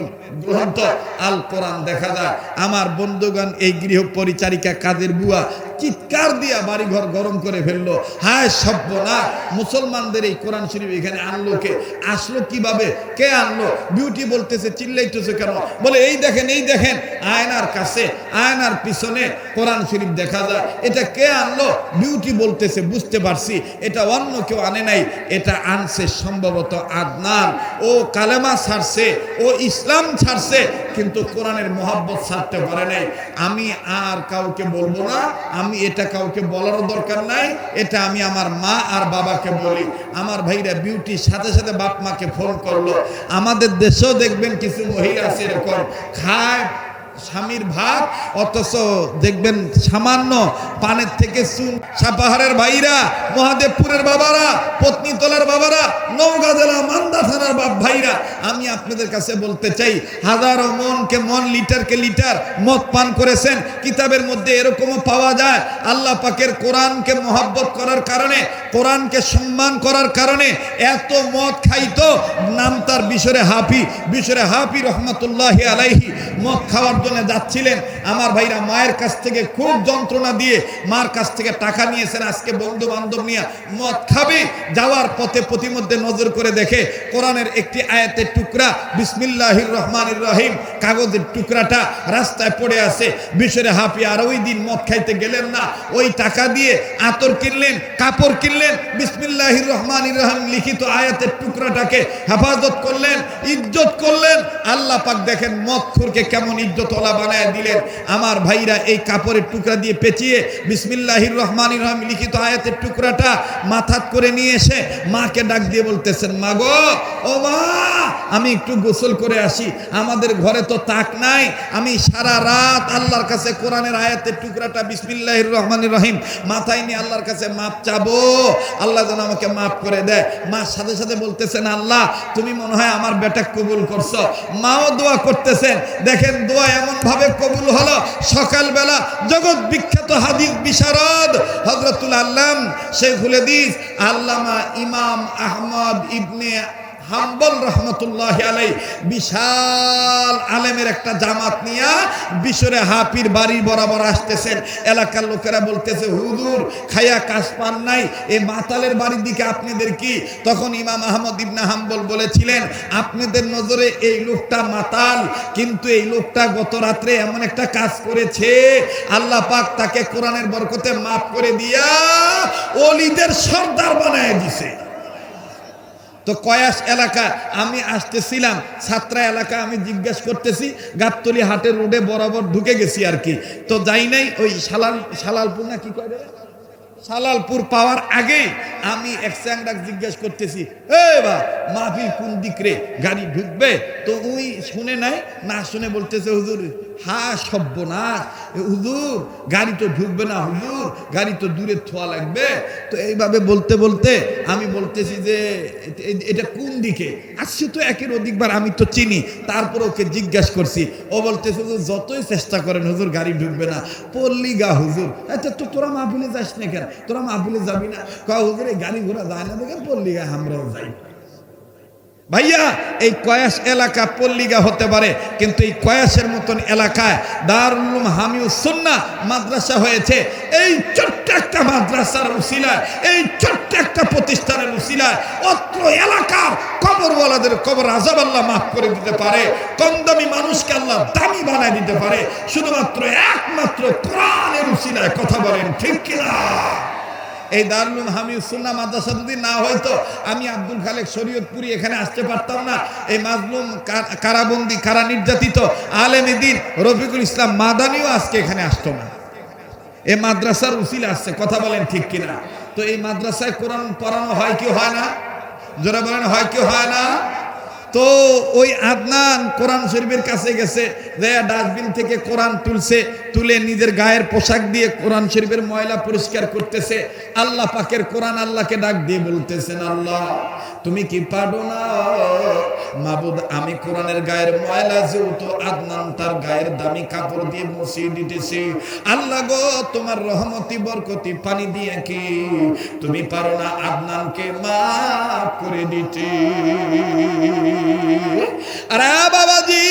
গ্রন্থ আল কোরআন দেখা যায়। আমার বন্ধুগণ, এই গৃহ পরিচারিকা কাদের বুয়া চিৎকার দিয়া বাড়িঘর গরম করে ফেললো। হায় সর্বনাশ, মুসলমানদের এই কোরআন শরীফ এখানে আনলো কে? আসলো কিভাবে? কে আনলো? বিউটি বলতেছে, চিল্লাইতেছে কেন? বলে এই দেখেন, এই দেখেন, আয়নার কাছে, আয়নার পিছনে কোরআন শরীফ দেখা যায়। এটা কে আনলো? বিউটি বলতেছে, বুঝতে পারছি এটা অন্য কেউ আনে নাই, এটা আনছে সম্ভবত আদনান। ও কালেমা ছাড়ছে, ও ইসলাম ছাড়ছে, কিন্তু কোরআনের মহব্বত ছাড়তে পারে নাই। আমি আর কাউকে বলবো না, আমি এটা কাউকে বলারও দরকার নাই, এটা আমি আমার মা আর বাবাকে বলি। আমার ভাইরা বিউটির সাথে সাথে বাপ মাকে ফোন করলো। আমাদের দেশেও দেখবেন কিছু মহিলা আছে এরকম, খায় স্বামীর ভাত, অথচ দেখবেন সামান্য পানের থেকে চুন। সাপাহারের ভাইরা, মহাদেবপুরের বাবারা, পত্নীতলার বাবারা, নওগাঁ জেলা মান্দা থানার বাপ ভাইরা, আমি আপনাদের কাছে বলতে চাই, হাজারো মনকে মন, লিটারকে লিটার মদ পান করেছেন। কিতাবের মধ্যে এরকমও পাওয়া যায়, আল্লাহ পাকের কোরআনকে মহব্বত করার কারণে, কোরআনকে সম্মান করার কারণে এত মদ খাইতো, নাম তার বিশরে হাফি। বিশরে হাফি রহমতুল্লাহি আলাইহি মদ খাওয়ার জন্য যাচ্ছিলেন। আমার ভাইরা মায়ের কাছ থেকে খুব যন্ত্রণা দিয়ে মার কাছ থেকে টাকা নিয়েছেন, আজকে বন্ধু বান্ধব নিয়ে মদ খাবে। যাওয়ার পথে প্রতিমধ্যে নজর করে দেখে কোরআনের একটি আয়াতের টুকরা, বিসমিল্লাহির রহমানির রহিম, কাগজের টুকরাটা রাস্তায় পড়ে আছে। বিশরে হাফি আর ওই দিন মদ খাইতে গেলেন না, ওই টাকা দিয়ে আতর কিনলেন, কাপড় কিনলেন, বিসমিল্লাহির রহমানির রহিম লিখিত আয়াতের টুকরাটাকে হেফাজত করলেন, ইজ্জত করলেন। আল্লাহ পাক দেখেন মদখোরকে কেমন ইজ্জতওয়ালা বানায় দিলেন। আমার ভাইরা এই কাপড়ের টুকরা দিয়ে পেঁচিয়ে বিসমিল্লাহির রহমানির রহিম লিখিত আয়াতের টুকরাটা মাথাত করে নিয়ে এসে মাকে ডাক দিয়ে বলতেছেন, মা গো, ও মা, আমি একটু গোসল করে আসি, আমাদের ঘরে তো তাক নাই, আমি সারা রাত আল্লাহর কাছে কোরআনের আয়াতের টুকরাটা বিসমিল্লাহির রহমানির রহিম মাথায় নিয়ে আল্লাহর কাছে মাপ চাবো, আল্লাহ যেন আমাকে মাফ করে দেয়। মা সাথে সাথে বলতেছেন, আল্লাহ তুমি মনে হয় আমার বেটা কবুল করছো। মাও দোয়া করতেছেন। দেখেন দোয়া এমন ভাবে কবুল হলো, সকালবেলা জগৎ বিখ্যাত হাদিস বিশারদ হযরতুল আল্লাম শেখুল হাদিস আল্লামা ইমাম আহমদ ইবনে হাম্বল রহমতুল্লাহি আলাইহি বিশাল আলেমের একটা জামাত নিয়ে বিশরে হাফির বাড়ি বরাবর আসতেছেন। এলাকার লোকেরা বলতেছে, হুজুর খায়া কাজ পান নাই, এই মাতালের বাড়ির দিকে আপনাদের কি? তখন ইমাম আহমদ ইবনে হাম্বল বলেছিলেন, আপনাদের নজরে এই লোকটা মাতাল, কিন্তু এই লোকটা গত রাত্রে এমন একটা কাজ করেছে, আল্লাহ পাক তাকে কোরআনের বরকতে মাফ করে দিয়া ওলিদের সর্দার বানায় দিছে। তো কয়াস এলাকা আমি আসতেছিলাম, ছাত্রা এলাকা, আমি জিজ্ঞেস করতেছি, গাবতলী হাটের রোডে বরাবর ঢুকে গেছি আর কি। তো যাই নাই, ওই সালালপুর না কি করে, সালালপুর পাওয়ার আগেই আমি এক চ্যাংড়াক জিজ্ঞেস করতেছি, এ বা মাহফিল কোন দিক রে, গাড়ি ঢুকবে? তো ওই শুনে নাই, না শুনে বলতেছে, হুজুর হা সর্বনাশ, হুজুর গাড়ি তো ঢুকবে না, হুজুর গাড়ি তো দূরে থোয়া লাগবে। তো এইভাবে বলতে বলতে আমি বলতেছি যে এটা কোন দিকে? আসছে তো একের অধিকবার, আমি তো চিনি, তারপর ওকে জিজ্ঞেস করছি। ও বলতেছে, যতই চেষ্টা করেন হুজুর গাড়ি ঢুকবে না। পল্লী গা হুজুর, আচ্ছা তো তোরা মাহফিলে যাস না কেন? তোরা মাহফিলে যাবি না? কয় হুজুর এই গাড়ি ঘোড়া যায় না দেখেন, পল্লী গা আমরাও যাই। ভাইয়া এই কয়াস এলাকা পল্লীগা হতে পারে, কিন্তু এই কয়াসের মতন এলাকায় দারুল উলুম হামিউস সুন্নাহ মাদ্রাসা হয়েছে। এই ছোট্ট একটা মাদ্রাসার উসিলায়, এই ছোট্ট একটা প্রতিষ্ঠানের উসিলায় অত্র এলাকার কবরওয়ালাদের কবর আযাব আল্লাহ মাফ করে দিতে পারে, কম দামি মানুষকে আল্লাহ দামি বানায় দিতে পারে, শুধুমাত্র একমাত্র কোরআনের উসিলায়। কথা বলেন ঠিক কিনা? এই দারুল উলুম হামিউস সুন্নাহ মাদ্রাসা যদি না হয়তো আমি আব্দুল খালেক শরীয়তপুরি এখানে আসতে পারতাম না। এই মাজলুম, কারাবন্দি, কারা নির্যাতিত আলেমে দ্বীন রফিকুল ইসলাম মাদানিও আজকে এখানে আসতো না। এই মাদ্রাসার উসিলা আসছে। কথা বলেন ঠিক কিনা? তো এই মাদ্রাসায় কোরআন পড়ানো হয় কি হয় না? যারা বলেন হয় কি হয় না? তো ওই আদনান কোরআন শরীফের কাছে গেছে, যে ডাস্টবিন থেকে কোরআন তুলছে, তুলে নিজের গায়ের পোশাক দিয়ে কোরআন শরীফের ময়লা পরিষ্কার করতেছে। আল্লাহ পাকের কোরআন আল্লাহকে ডাক দিয়ে বলতেছেন, আল্লাহ তুমি কি পারো না মাবুদ, আমি কোরআনের গায়ের ময়লা যেহেতু আদনান তার গায়ের দামি কাপড় দিয়ে মুছিয়ে দিতেছি, আল্লাহ গো তোমার রহমতি বরকতি পানি দিয়ে কি তুমি পারো না আদনানকে মাফ করে দিতে? আরে বাবাজি,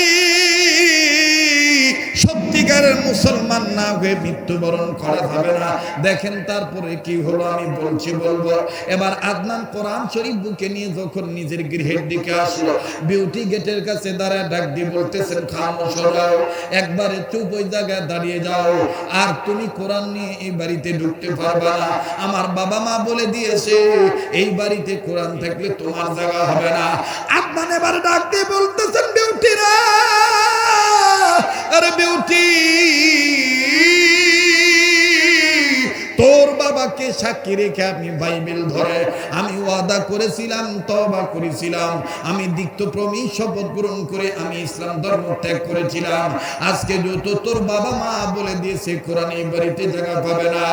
সত্যিকারের মুসলমান না হয়ে মৃত্যুবরণ করা যাবে না। দেখেন তারপরে কি হলো আমি বলবো। এবার আদনান কোরআন শরীফ বুকে নিয়ে যখন নিজের গৃহের দিকে আসলো, বিউটি গেটের কাছে দাঁড়ায় ডাক দিয়ে বলতেছেন, খামোশ হও, একবারে চুপ ওই জায়গায় দাঁড়িয়ে যাও, আর তুমি কোরআন নিয়ে এই বাড়িতে ঢুকতে পারবা না। আমার বাবা মা বলে দিয়েছে এই বাড়িতে কোরআন থাকলে তোমার জায়গা হবে না। আদনান এবার ডাক দিয়ে বলতেছেন, বিউটিরা, আরে বিউটি, তোর বাবাকে সাক্ষী রেখে আমি বাইবেল ধরে আমি ওয়াদা করেছিলাম, তওবা করেছিলাম, আমি দীক্ষাপ্রমি শপথ গ্রহণ করে আমি ইসলাম ধর্ম ত্যাগ করেছিলাম। আজকে যেহেতু তোর বাবা মা বলে দিয়েছে কোরআন এই বাড়িতে জায়গা পাবে না,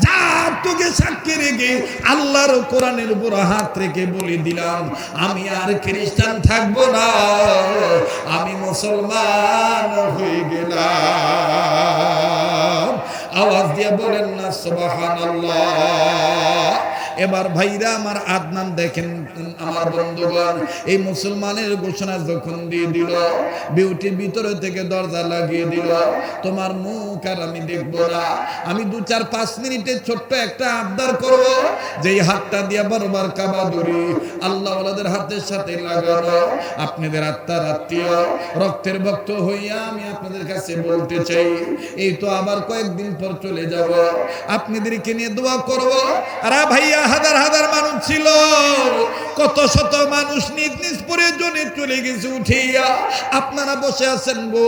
যা তোকে সাক্ষী রেখে আল্লাহর কোরআনের উপর হাত রেখে বলে দিলাম, আমি আর খ্রিস্টান থাকবো না, আমি মুসলমান হয়ে গেলাম। আওয়াজ দিয়ে বলেন না সুবহানাল্লাহ। এবার ভাইরা আমার, আদনান দেখেন আমার বন্ধুগণ, এই মুসলমানের ঘোষণা যখন দিয়ে দিল, বিউটির ভিতরে থেকে দরজা লাগিয়ে দিল, তোমার মুখ আর আমি দেখবো না, আমি 2-4-5 মিনিটের ছোট্ট একটা আবদার করব, যেই হাতটা দিয়ে বারবার কাবা ধরি আল্লাহ ওয়ালাদের হাতের সাথে লাগানো, আপনাদের আত্মার আত্মীয় রক্তের ভক্ত হইয়া আমি আপনাদের কাছে বলতে চাই, এই তো আবার কয়েকদিন পর চলে যাব, আপনাদেরকে নিয়ে দোয়া করব। আরে ভাইয়া, হাজার হাজার মানুষ ছিল, কত শত মানুষ নিজ নিজ প্রয়োজনে চলে গেছে উঠিয়া, আপনারা বসে আছেন গো,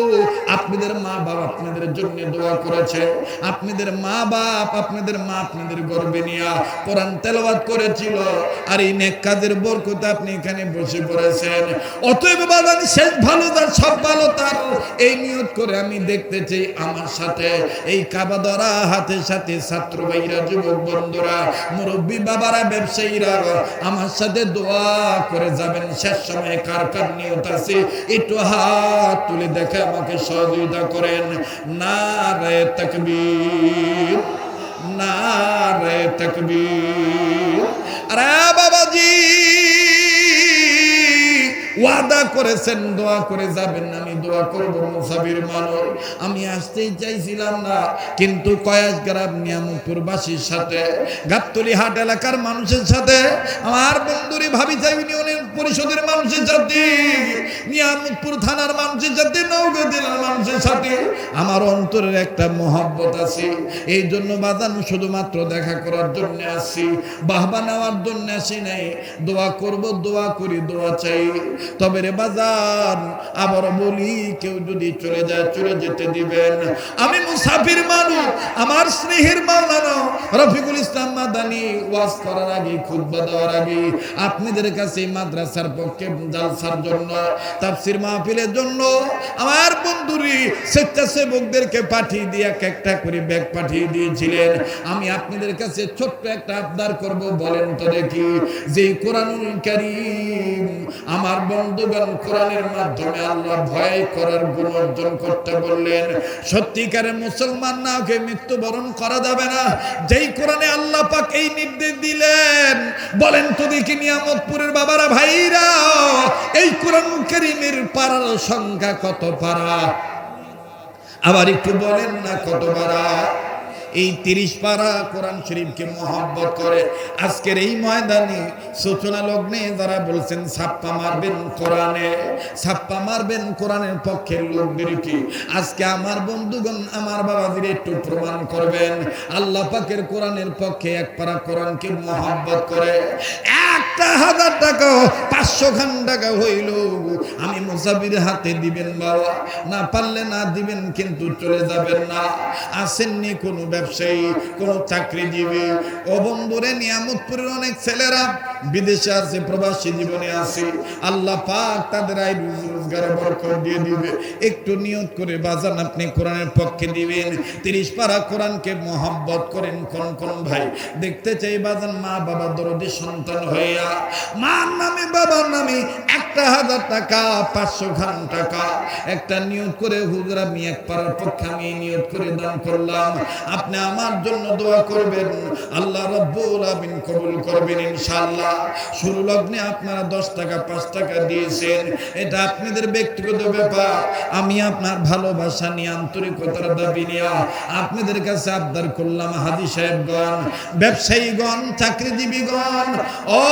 আপনাদের মা বাপ আপনাদের জন্য দোয়া করেছে, আপনাদের মা বাপ আপনাদের মা আপনাদের গর্বে নিয়া কোরআন তেলাওয়াত করেছিল, আর এই নেক কাজের বরকতে আপনি এখানে বসে পড়েছেন। অতএব বাদান শেষ ভালো তার সব ভালো তার, এই নিয়ত করে আমি দেখতে চাই আমার সাথে এই কাবা ধরা হাতের সাথে ছাত্র ভাইরা, যুবক বন্ধুরা, মুরব্বী বাবারা, ব্যবসায়ীরা আমার সাথে দোয়া করে যাবেন। শেষ সময়ে কার কার নিয়ত আছে একটু হাত তুলে দেখে আমাকে সহযোগিতা করেন। নারে তাকবীর, নারে তাকবীর। আরে বাবাজি, ওয়াদা করেছেন দোয়া করে যাবেন, আমি দোয়া করব। মুসাফির মানুষ, আমি আসতেই চাইছিলাম না, কিন্তু কয়াসগ্রাম নিয়ামতপুরবাসীর সাথে, গাবতলী হাট এলাকার মানুষের সাথে, আমার বন্ধুরি ভাবিচা ইউনিয়নের পরিষদের মানুষের সাথে, নিয়ামতপুর থানার মানুষের সাথে, নওগাঁ জেলার মানুষের সাথে আমার অন্তরের একটা মহব্বত আছে। এই জন্য বাজানো শুধুমাত্র দেখা করার জন্য আসছি, বাহবা নেওয়ার জন্য আসি নাই। দোয়া করব, দোয়া করি, দোয়া চাই। তবে রে বাজার, আবার বলি, কেউ যদি চলে যায় চলে যেতে দিবেন। আমি মুসাফির মানুষ, আমার স্নেহের মাওলানা রফিকুল ইসলাম মাদানী ওয়াজ করার আগে, খুতবা দেওয়ার আগে আপনাদের কাছে মাদ্রাসার পক্ষে জালসার জন্য, তাফসীর মাহফিলের জন্য আমার বন্ধুরি স্বেচ্ছাসেবকদেরকে পাঠিয়ে দিয়ে একটা করে ব্যাগ পাঠিয়ে দিয়েছিলেন। আমি আপনাদের কাছে ছোট্ট একটা আবদার করব, বলেন তো দেখি, যে কোরআনুল কারীম আমার বন্ধুগণ কোরআনের মাধ্যমে আল্লাহ ভয় করার গুণ অর্জন করতে বললেন, সত্যিকারের মুসলমান না হয়ে মৃত্যুবরণ করা যাবে না। যেই কোরআনে আল্লাহ পাক এই নির্দেশ দিলেন, বলেন তো দেখি নিয়ামতপুরের বাবারা, ভাইরা, এই কোরআনুল কারীমের পারার সংখ্যা কত পারা? আবার একটু বলেন না কত পারা? এই 30 পারা কোরআন শরীফকে মহব্বত করে আজকের এই ময়দানে সূচনা লগ্নে যারা বলছেন ছাপ্পা মারবেন কোরআনে, ছাপ্পা মারবেন কোরআনের পক্ষের লোকদেরকে, আজকে আমার বন্ধুগণ, আমার বাবাদের একটু প্রমাণ করবেন আল্লাহ পাকের কোরআনের পক্ষে এক পারা কোরআনকে মহব্বত করে 1000 1000 টাকা 500 খান টাকা হইল আমি মুসাফির হাতে দিবেন বাবা, না পারলে না দিবেন, কিন্তু চলে যাবেন না। আসেননি কোনো ব্যবসায়ী, কোন চাকরিজীবী? ও বন্ধুরে, নিয়ামতপুরের অনেক ছেলেরা বিদেশে আছে, প্রবাসী জীবনে আছে, আল্লাহ পাক তাদের আয় রোজগারে বরকত দিয়ে দিবে। একটু নিয়ত করে বাজান আপনি কোরআনের পক্ষে দিবেন। 30 পারা কোরআনকে মহব্বত করেন। কোন কোন ভাই দেখতে চাই বাজান মা বাবা দরদি সন্তান হইয়া মার নামে বাবার নামে 1000 টাকা 500 খান টাকা একটা নিয়ত করে, হুজুর আমি এক পারার পক্ষে আমি নিয়ত করে দান করলাম, আপনি আমার জন্য দোয়া করবেন, আল্লাহ রাব্বুল আলামিন কবুল করবেন ইনশাআল্লাহ। শুরু লগ্নে আপনারা 10 টাকা 5 টাকা দিয়েছেন, এটা আপনাদের ব্যক্তিগত ব্যাপার। আমি আপনার ভালোবাসা নিয়ে, আন্তরিকতার দাবি নিয়ে আপনাদের কাছে আবদার করলাম, হাজী সাহেবগণ, ব্যবসায়ীগণ, চাকরিজীবীগণ, ও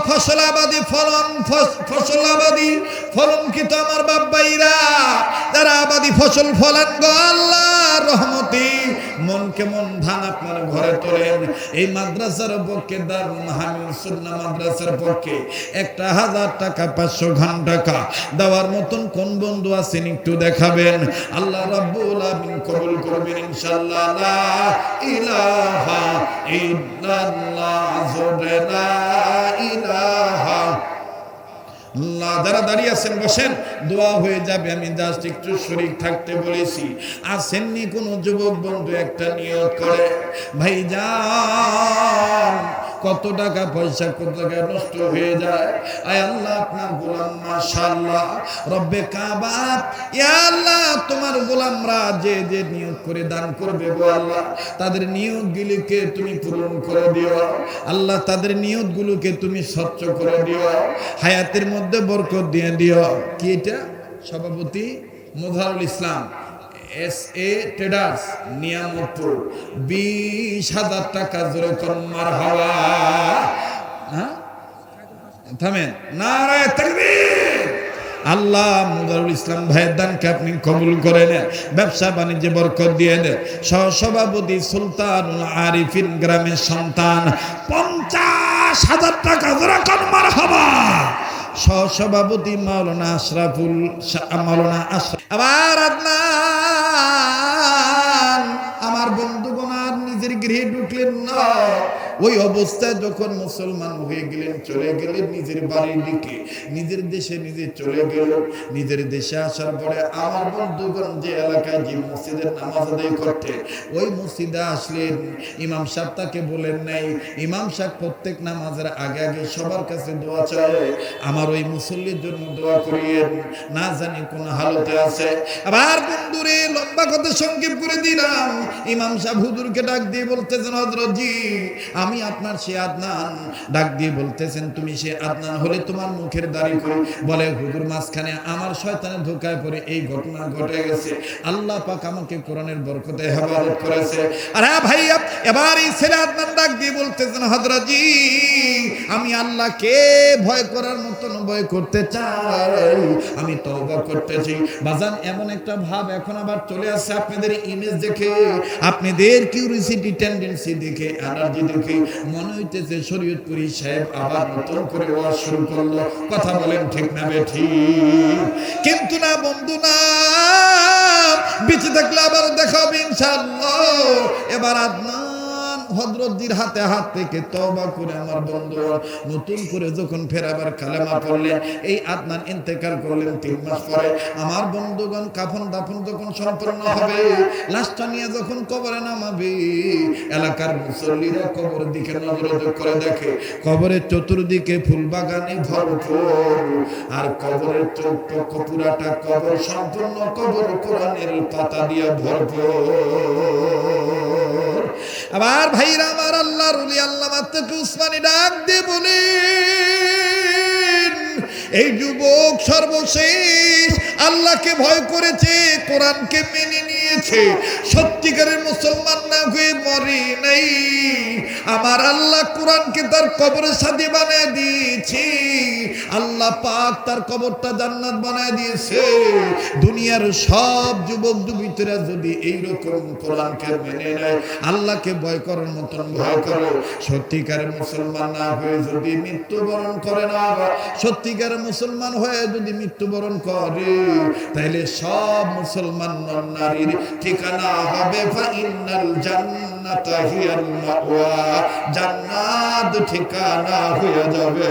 ফসলাবাদী ফসলাবাদী ফলনকৃত আমার বাব্বাইরা, যারা আবাদি ফসল ফলান গো, আল্লাহর রহমতে মন কেমন ধান আপনার ঘরে তোলেন। এই মাদ্রাসার পক্ষে, দারুল হামিদ সুন্নাহ মাদ্রাসার পক্ষে 1000 টাকা 500 খান টাকা দেওয়ার মতন কোন বন্ধু আছেন একটু দেখাবেন, আল্লাহ রাব্বুল আলামিন কবুল করবেন ইনশাআল্লাহ। লা ইলাহা ইল্লাল্লাহ, জোরে লা ইলাহা। যারা দাঁড়িয়ে আছেন বসেন, দোয়া হয়ে যাবে, আমি জাস্ট একটু শরীক থাকতে বলেছি। আসেননি কোন যুবক বন্ধু একটা নিয়ত করে, ভাই যান কত টাকা পয়সা কত টাকা নষ্ট হয়ে যায়, আয় আল্লাহ আপনার গোলাম মাশাআল্লাহ রব্বে কাবা, ইয়া আল্লাহ তোমার গোলামরা যে যে নিয়ত করে দান করবে গো আল্লাহ, তাদের নিয়তগুলোকে তুমি পূরণ করে দিও আল্লাহ, তাদের নিয়তগুলোকে তুমি স্বচ্ছ করে দিও, হায়াতের মধ্যে বরকত দিয়ে দিও। কি এটা? সভাপতি মোজারুল ইসলাম, SA ট্রেডার্স, নিয়ামতপুর, 20,000 টাকা জোরে কর মারহাবা। হ্যাঁ থামেন, নারায়ে তাকবীর। আল্লাহ মুজারুল ইসলাম ভাইয়ের দানকে আপনি কবুল করে নেন, ব্যবসা বাণিজ্যে বরকত দিয়ে দেন। সহসভাপতি সুলতানুল আরিফিন গ্রামের সন্তান, 50,000 টাকা জোরে কর মারহাবা। সহসভাপতি মাওলানা আশরাফুল, মাওলানা আশরাফ। আবার আদনান, আমার বন্ধুগণ আর নিজের গৃহে ঢুকলেন না, ওই অবস্থায় যখন মুসলমান হয়ে গেলেন, চলে গেলেন নিজের বাড়ির দিকে, নিজের দেশে নিজে চলে গেল। নিজের দেশে আসার পরে আমার বন্ধুগণ যে এলাকায় যে মসজিদের নামাজ আদায় করতে, ওই মসজিদে আসলেন, ইমাম সাহেব তাকে বলেন নাই, ইমাম সাহেব প্রত্যেক নামাজের আগে আগে সবার কাছে দোয়া চায়, আমার ওই মুসল্লির জন্য দোয়া করিয়েন, না জানি কোন হালতে আছে। আবার বন্ধুরে লম্বা কথা সংক্ষেপ করে দিলাম, ইমাম সাহেব হুজুরকে ডাক দিয়ে বলতেছেন, হযরত জি আমি আপনার সে আদনান। ডাক দিয়ে বলতেছেন, তুমি সে আদনান হলে তোমার মুখের দাড়ি কই? বলে হুজুর মাঝখানে আমার শয়তানের ধোঁকায় পড়ে এই ঘটনা ঘটে গেছে, আল্লাহ পাক আমাকে কোরআনের বরকতে হেফাজত করেছে। আর হ্যাঁ ভাই, এবার এই ছেলে আদনান ডাক দিয়ে বলতেছেন, হযরত জি আমি আল্লাহকে ভয় করার মতন ভয় করতে চাই, আমি তওবা করতেছি। বাজান এমন একটা ভাব এখন আবার চলে আসছে আপনাদের ইমেজ দেখে, আপনাদের কিউরিসিটি টেন্ডেন্সি দেখে, এনার্জি দেখে মনে হইতেছে শরীয়তপুরী সাহেব আবার নতুন করে ওয়াজ শুরু করলো। কথা বলেন ঠিক না বেঠিক? কিন্তু না বন্ধু, না, বেঁচে থাকলে আবার দেখা হবে ইনশাআল্লাহ। এবার আদনান হযরতজির হাতে হাত থেকে তওবা করে আমার বন্ধু নতুন করে যখন ফেরাবার কালেমা পড়লেন, এই আদনান ইন্তেকাল করলেন 3 মাস পরে। আমার বন্ধুগণ কাফন দাফন যখন সম্পূর্ণ হবে, লাশটা নিয়ে যখন কবরে নামাবে, এলাকার মুসল্লিরা কবরের দিকে নজর করে দেখে, কবরের চতুর্দিকে ফুল বাগানে ভরপুর, আর কবরের চৌক পুরাটা কবর, সম্পূর্ণ কবর কোরআনের পাতা দিয়ে ভরপুর। আবার ভাইরা আমার, আল্লাহর ওলি আল্লামা তাকি উসমানী ডাক দিয়ে বলেন, এই যুবক সর্বশেষ আল্লাহকে ভয় করেছে, কোরআনকে মেনে নিয়েছে, সত্যিকারের মুসলমান না হয়ে মরে নাই। আমার আল্লাহ কোরআনকে তার কবরের সাথে বানায় দিয়েছে। আল্লাহ পাক তার কবরটা জান্নাত বানায় দিয়েছে। দুনিয়ার সব যুবক যুবতীরা যদি এইরকম কোরআনকে মেনে নেয়, আল্লাহকে ভয় করার মতন ভয় করে, সত্যিকারের মুসলমান না হয়ে যদি মৃত্যুবরণ করে না, সত্যিকারের মুসলমান হয়ে যদি মৃত্যুবরণ করে, তাহলে সব মুসলমান নারীর ঠিকানা হবে ফাইনাল জান্নাতা হিয়াল মাওয়া, জান্নাত ঠিকানা হয়ে যাবে।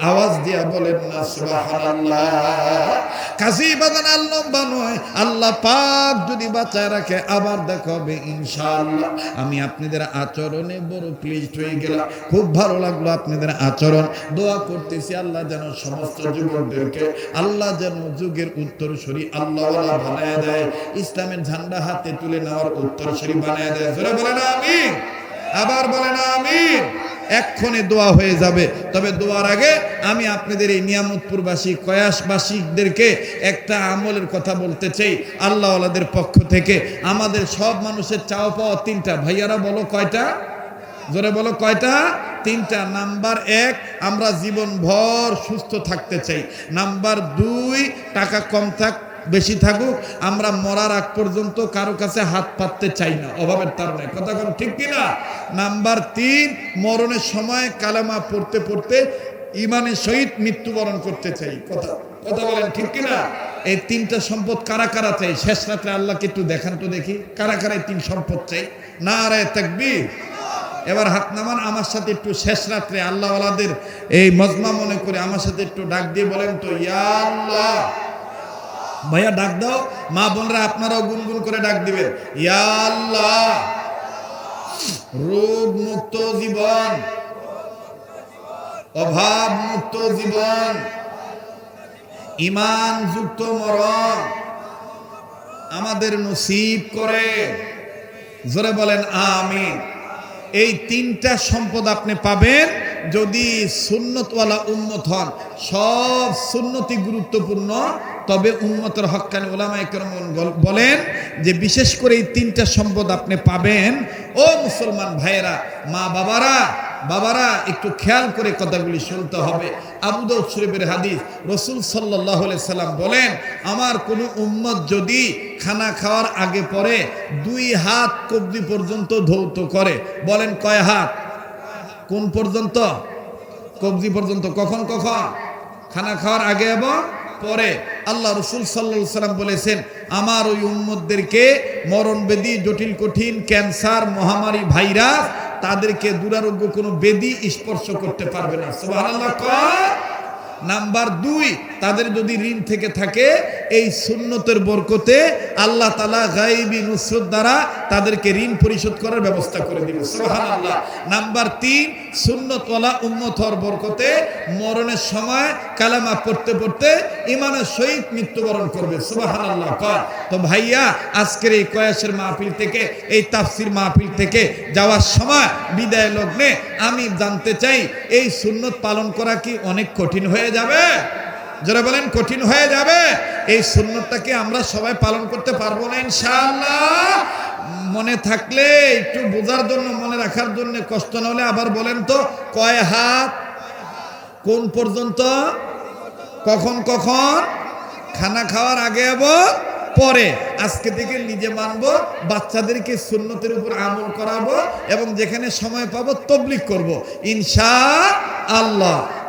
আওয়াজ দিয়া বলেন না সুবহানাল্লাহ। কাজী বাদান আল্লাহ নয়, আল্লাহ পাক যদি বাঁচায় রাখে আবার দেখা হবে ইনশাআল্লাহ। আমি আপনাদের আচরণে বড় প্লিজড হয়ে গেলাম, খুব ভালো লাগলো আপনাদের আচরণ। দোয়া করতেছি আল্লাহ যেন সমস্ত যুবকদেরকে আল্লাহ যেন যুগের উত্তরসূরি আল্লাহওয়ালা বানায় দেয়, ইসলামের ঝান্ডা হাতে তুলে নেওয়ার উত্তরসূরি বানায় দেয়। জোরে বলেন আমিন, আবার বলেন আমিন। এক্ষণে দোয়া হয়ে যাবে, তবে দোয়ার আগে আমি আপনাদের এই নিয়ামতপুরবাসী কয়াসবাসীদেরকে একটা আমলের কথা বলতে চাই আল্লাহওয়ালাদের পক্ষ থেকে। আমাদের সব মানুষের চাওয়া পাওয়া তিনটা, ভাইয়ারা বলো কয়টা? জোরে বলো কয়টা? তিনটা। নাম্বার 1, আমরা জীবনভর সুস্থ থাকতে চাই। নাম্বার 2, টাকা কম থাক বেশি থাকুক, আমরা মরার আগ পর্যন্ত কারো কাছে হাত পাততে চাই না, অভাবের কারণে। কথা কোন ঠিক কিনা? নাম্বার 3, মরণের সময় কালেমা পড়তে পড়তে ইমানের সহিত মৃত্যুবরণ করতে চাই। কথা বলেন ঠিক কিনা? এই তিনটা সম্পদ কারা কারা চাই? শেষ রাত্রে আল্লাহকে একটু দেখান তো দেখি, কারা কারা এই 3 সম্পদ চাই? নারে তাকবীর। এবার হাত নামান, আমার সাথে একটু শেষ রাত্রে আল্লাহওয়ালাদের এই মজমা মনে করে আমার সাথে একটু ডাক দিয়ে বলেন তো, ইয়া আল্লাহ। ভাইয়া ডাক দাও, মা বোনরা আপনারাও গুনগুন করে ডাক দিবেন, ইয়া আল্লাহ। রোগ মুক্ত জীবন, অভাব মুক্ত জীবন, ঈমান যুক্ত মরণ আমাদের নসিব করে। জোরে বলেন আমিন। এই 3টা সম্পদ আপনি পাবেন যদি সুন্নতওয়ালা উম্মত হন। সব সুন্নতি গুরুত্বপূর্ণ, তবে উম্মতের হক্কানি উলামায়ে কেরাম বলেন যে বিশেষ করে এই 3টা সম্পদ আপনি পাবেন। ও মুসলমান ভাইয়েরা, মা বাবারা একটু খেয়াল করে কথাগুলি শুনতে হবে। আবু দাউদ শরীফের হাদিস, রাসূল সাল্লাল্লাহু আলাইহি সাল্লাম বলেন, আমার কোন উম্মত যদি খানা খাওয়ার আগে পরে 2 হাত কবজি পর্যন্ত ধৌত করে, বলেন কয় হাত? কোন পর্যন্ত? কবজি পর্যন্ত। কখন? খানা খাওয়ার আগে এবং পরে। আল্লাহ রাসূল সাল্লাল্লাহু আলাইহি সাল্লাম বলেছেন, আমার ওই উম্মতদেরকে মরণ ব্যাধি, জটিল কঠিন ক্যান্সার, মহামারী, ভাইরাস, তাদেরকে দুরারোগ্য কোনো বেদি স্পর্শ করতে পারবে না। সুবহানাল্লাহ। নাম্বার 2, তাদের যদি ঋণ থেকে থাকে, এই সুন্নতের বরকতে আল্লাহ তাআলা গায়বী নুসরত দ্বারা তাদেরকে ঋণ পরিশোধ করার ব্যবস্থা করে দিবেন। সুবহানাল্লাহ। নাম্বার 3, সুন্নতওয়ালা উম্মত হওয়ার বরকতে মরণের সময় কালেমা পড়তে পড়তে ঈমানের সহিত মৃত্যুবরণ করবে। সুবহানাল্লাহ। তো ভাইয়া, আজকের এই কয়াসের মাহফিল থেকে, এই তাফসীর মাহফিল থেকে যাওয়ার সময় বিদায় লগ্নে আমি জানতে চাই, এই সুন্নত পালন করা কি অনেক কঠিন হয়ে যাবে? যারা বলেন কঠিন হয়ে যাবে। এই সুন্নতটাকে আমরা সবাই পালন করতে পারবো না ইনশাআল্লাহ? মনে থাকলে একটু বোঝার জন্য, মনে রাখার জন্য, কষ্ট না হলে আবার বলেন তো, কয় হাত, কোন পর্যন্ত, কখন? খানা খাওয়ার আগে এবং পরে। আজকে থেকে নিজে মানবো, বাচ্চাদেরকে সুন্নতের উপর আমল করাবো এবং যেখানে সময় পাবো তাবলীগ করব ইনশাআল্লাহ।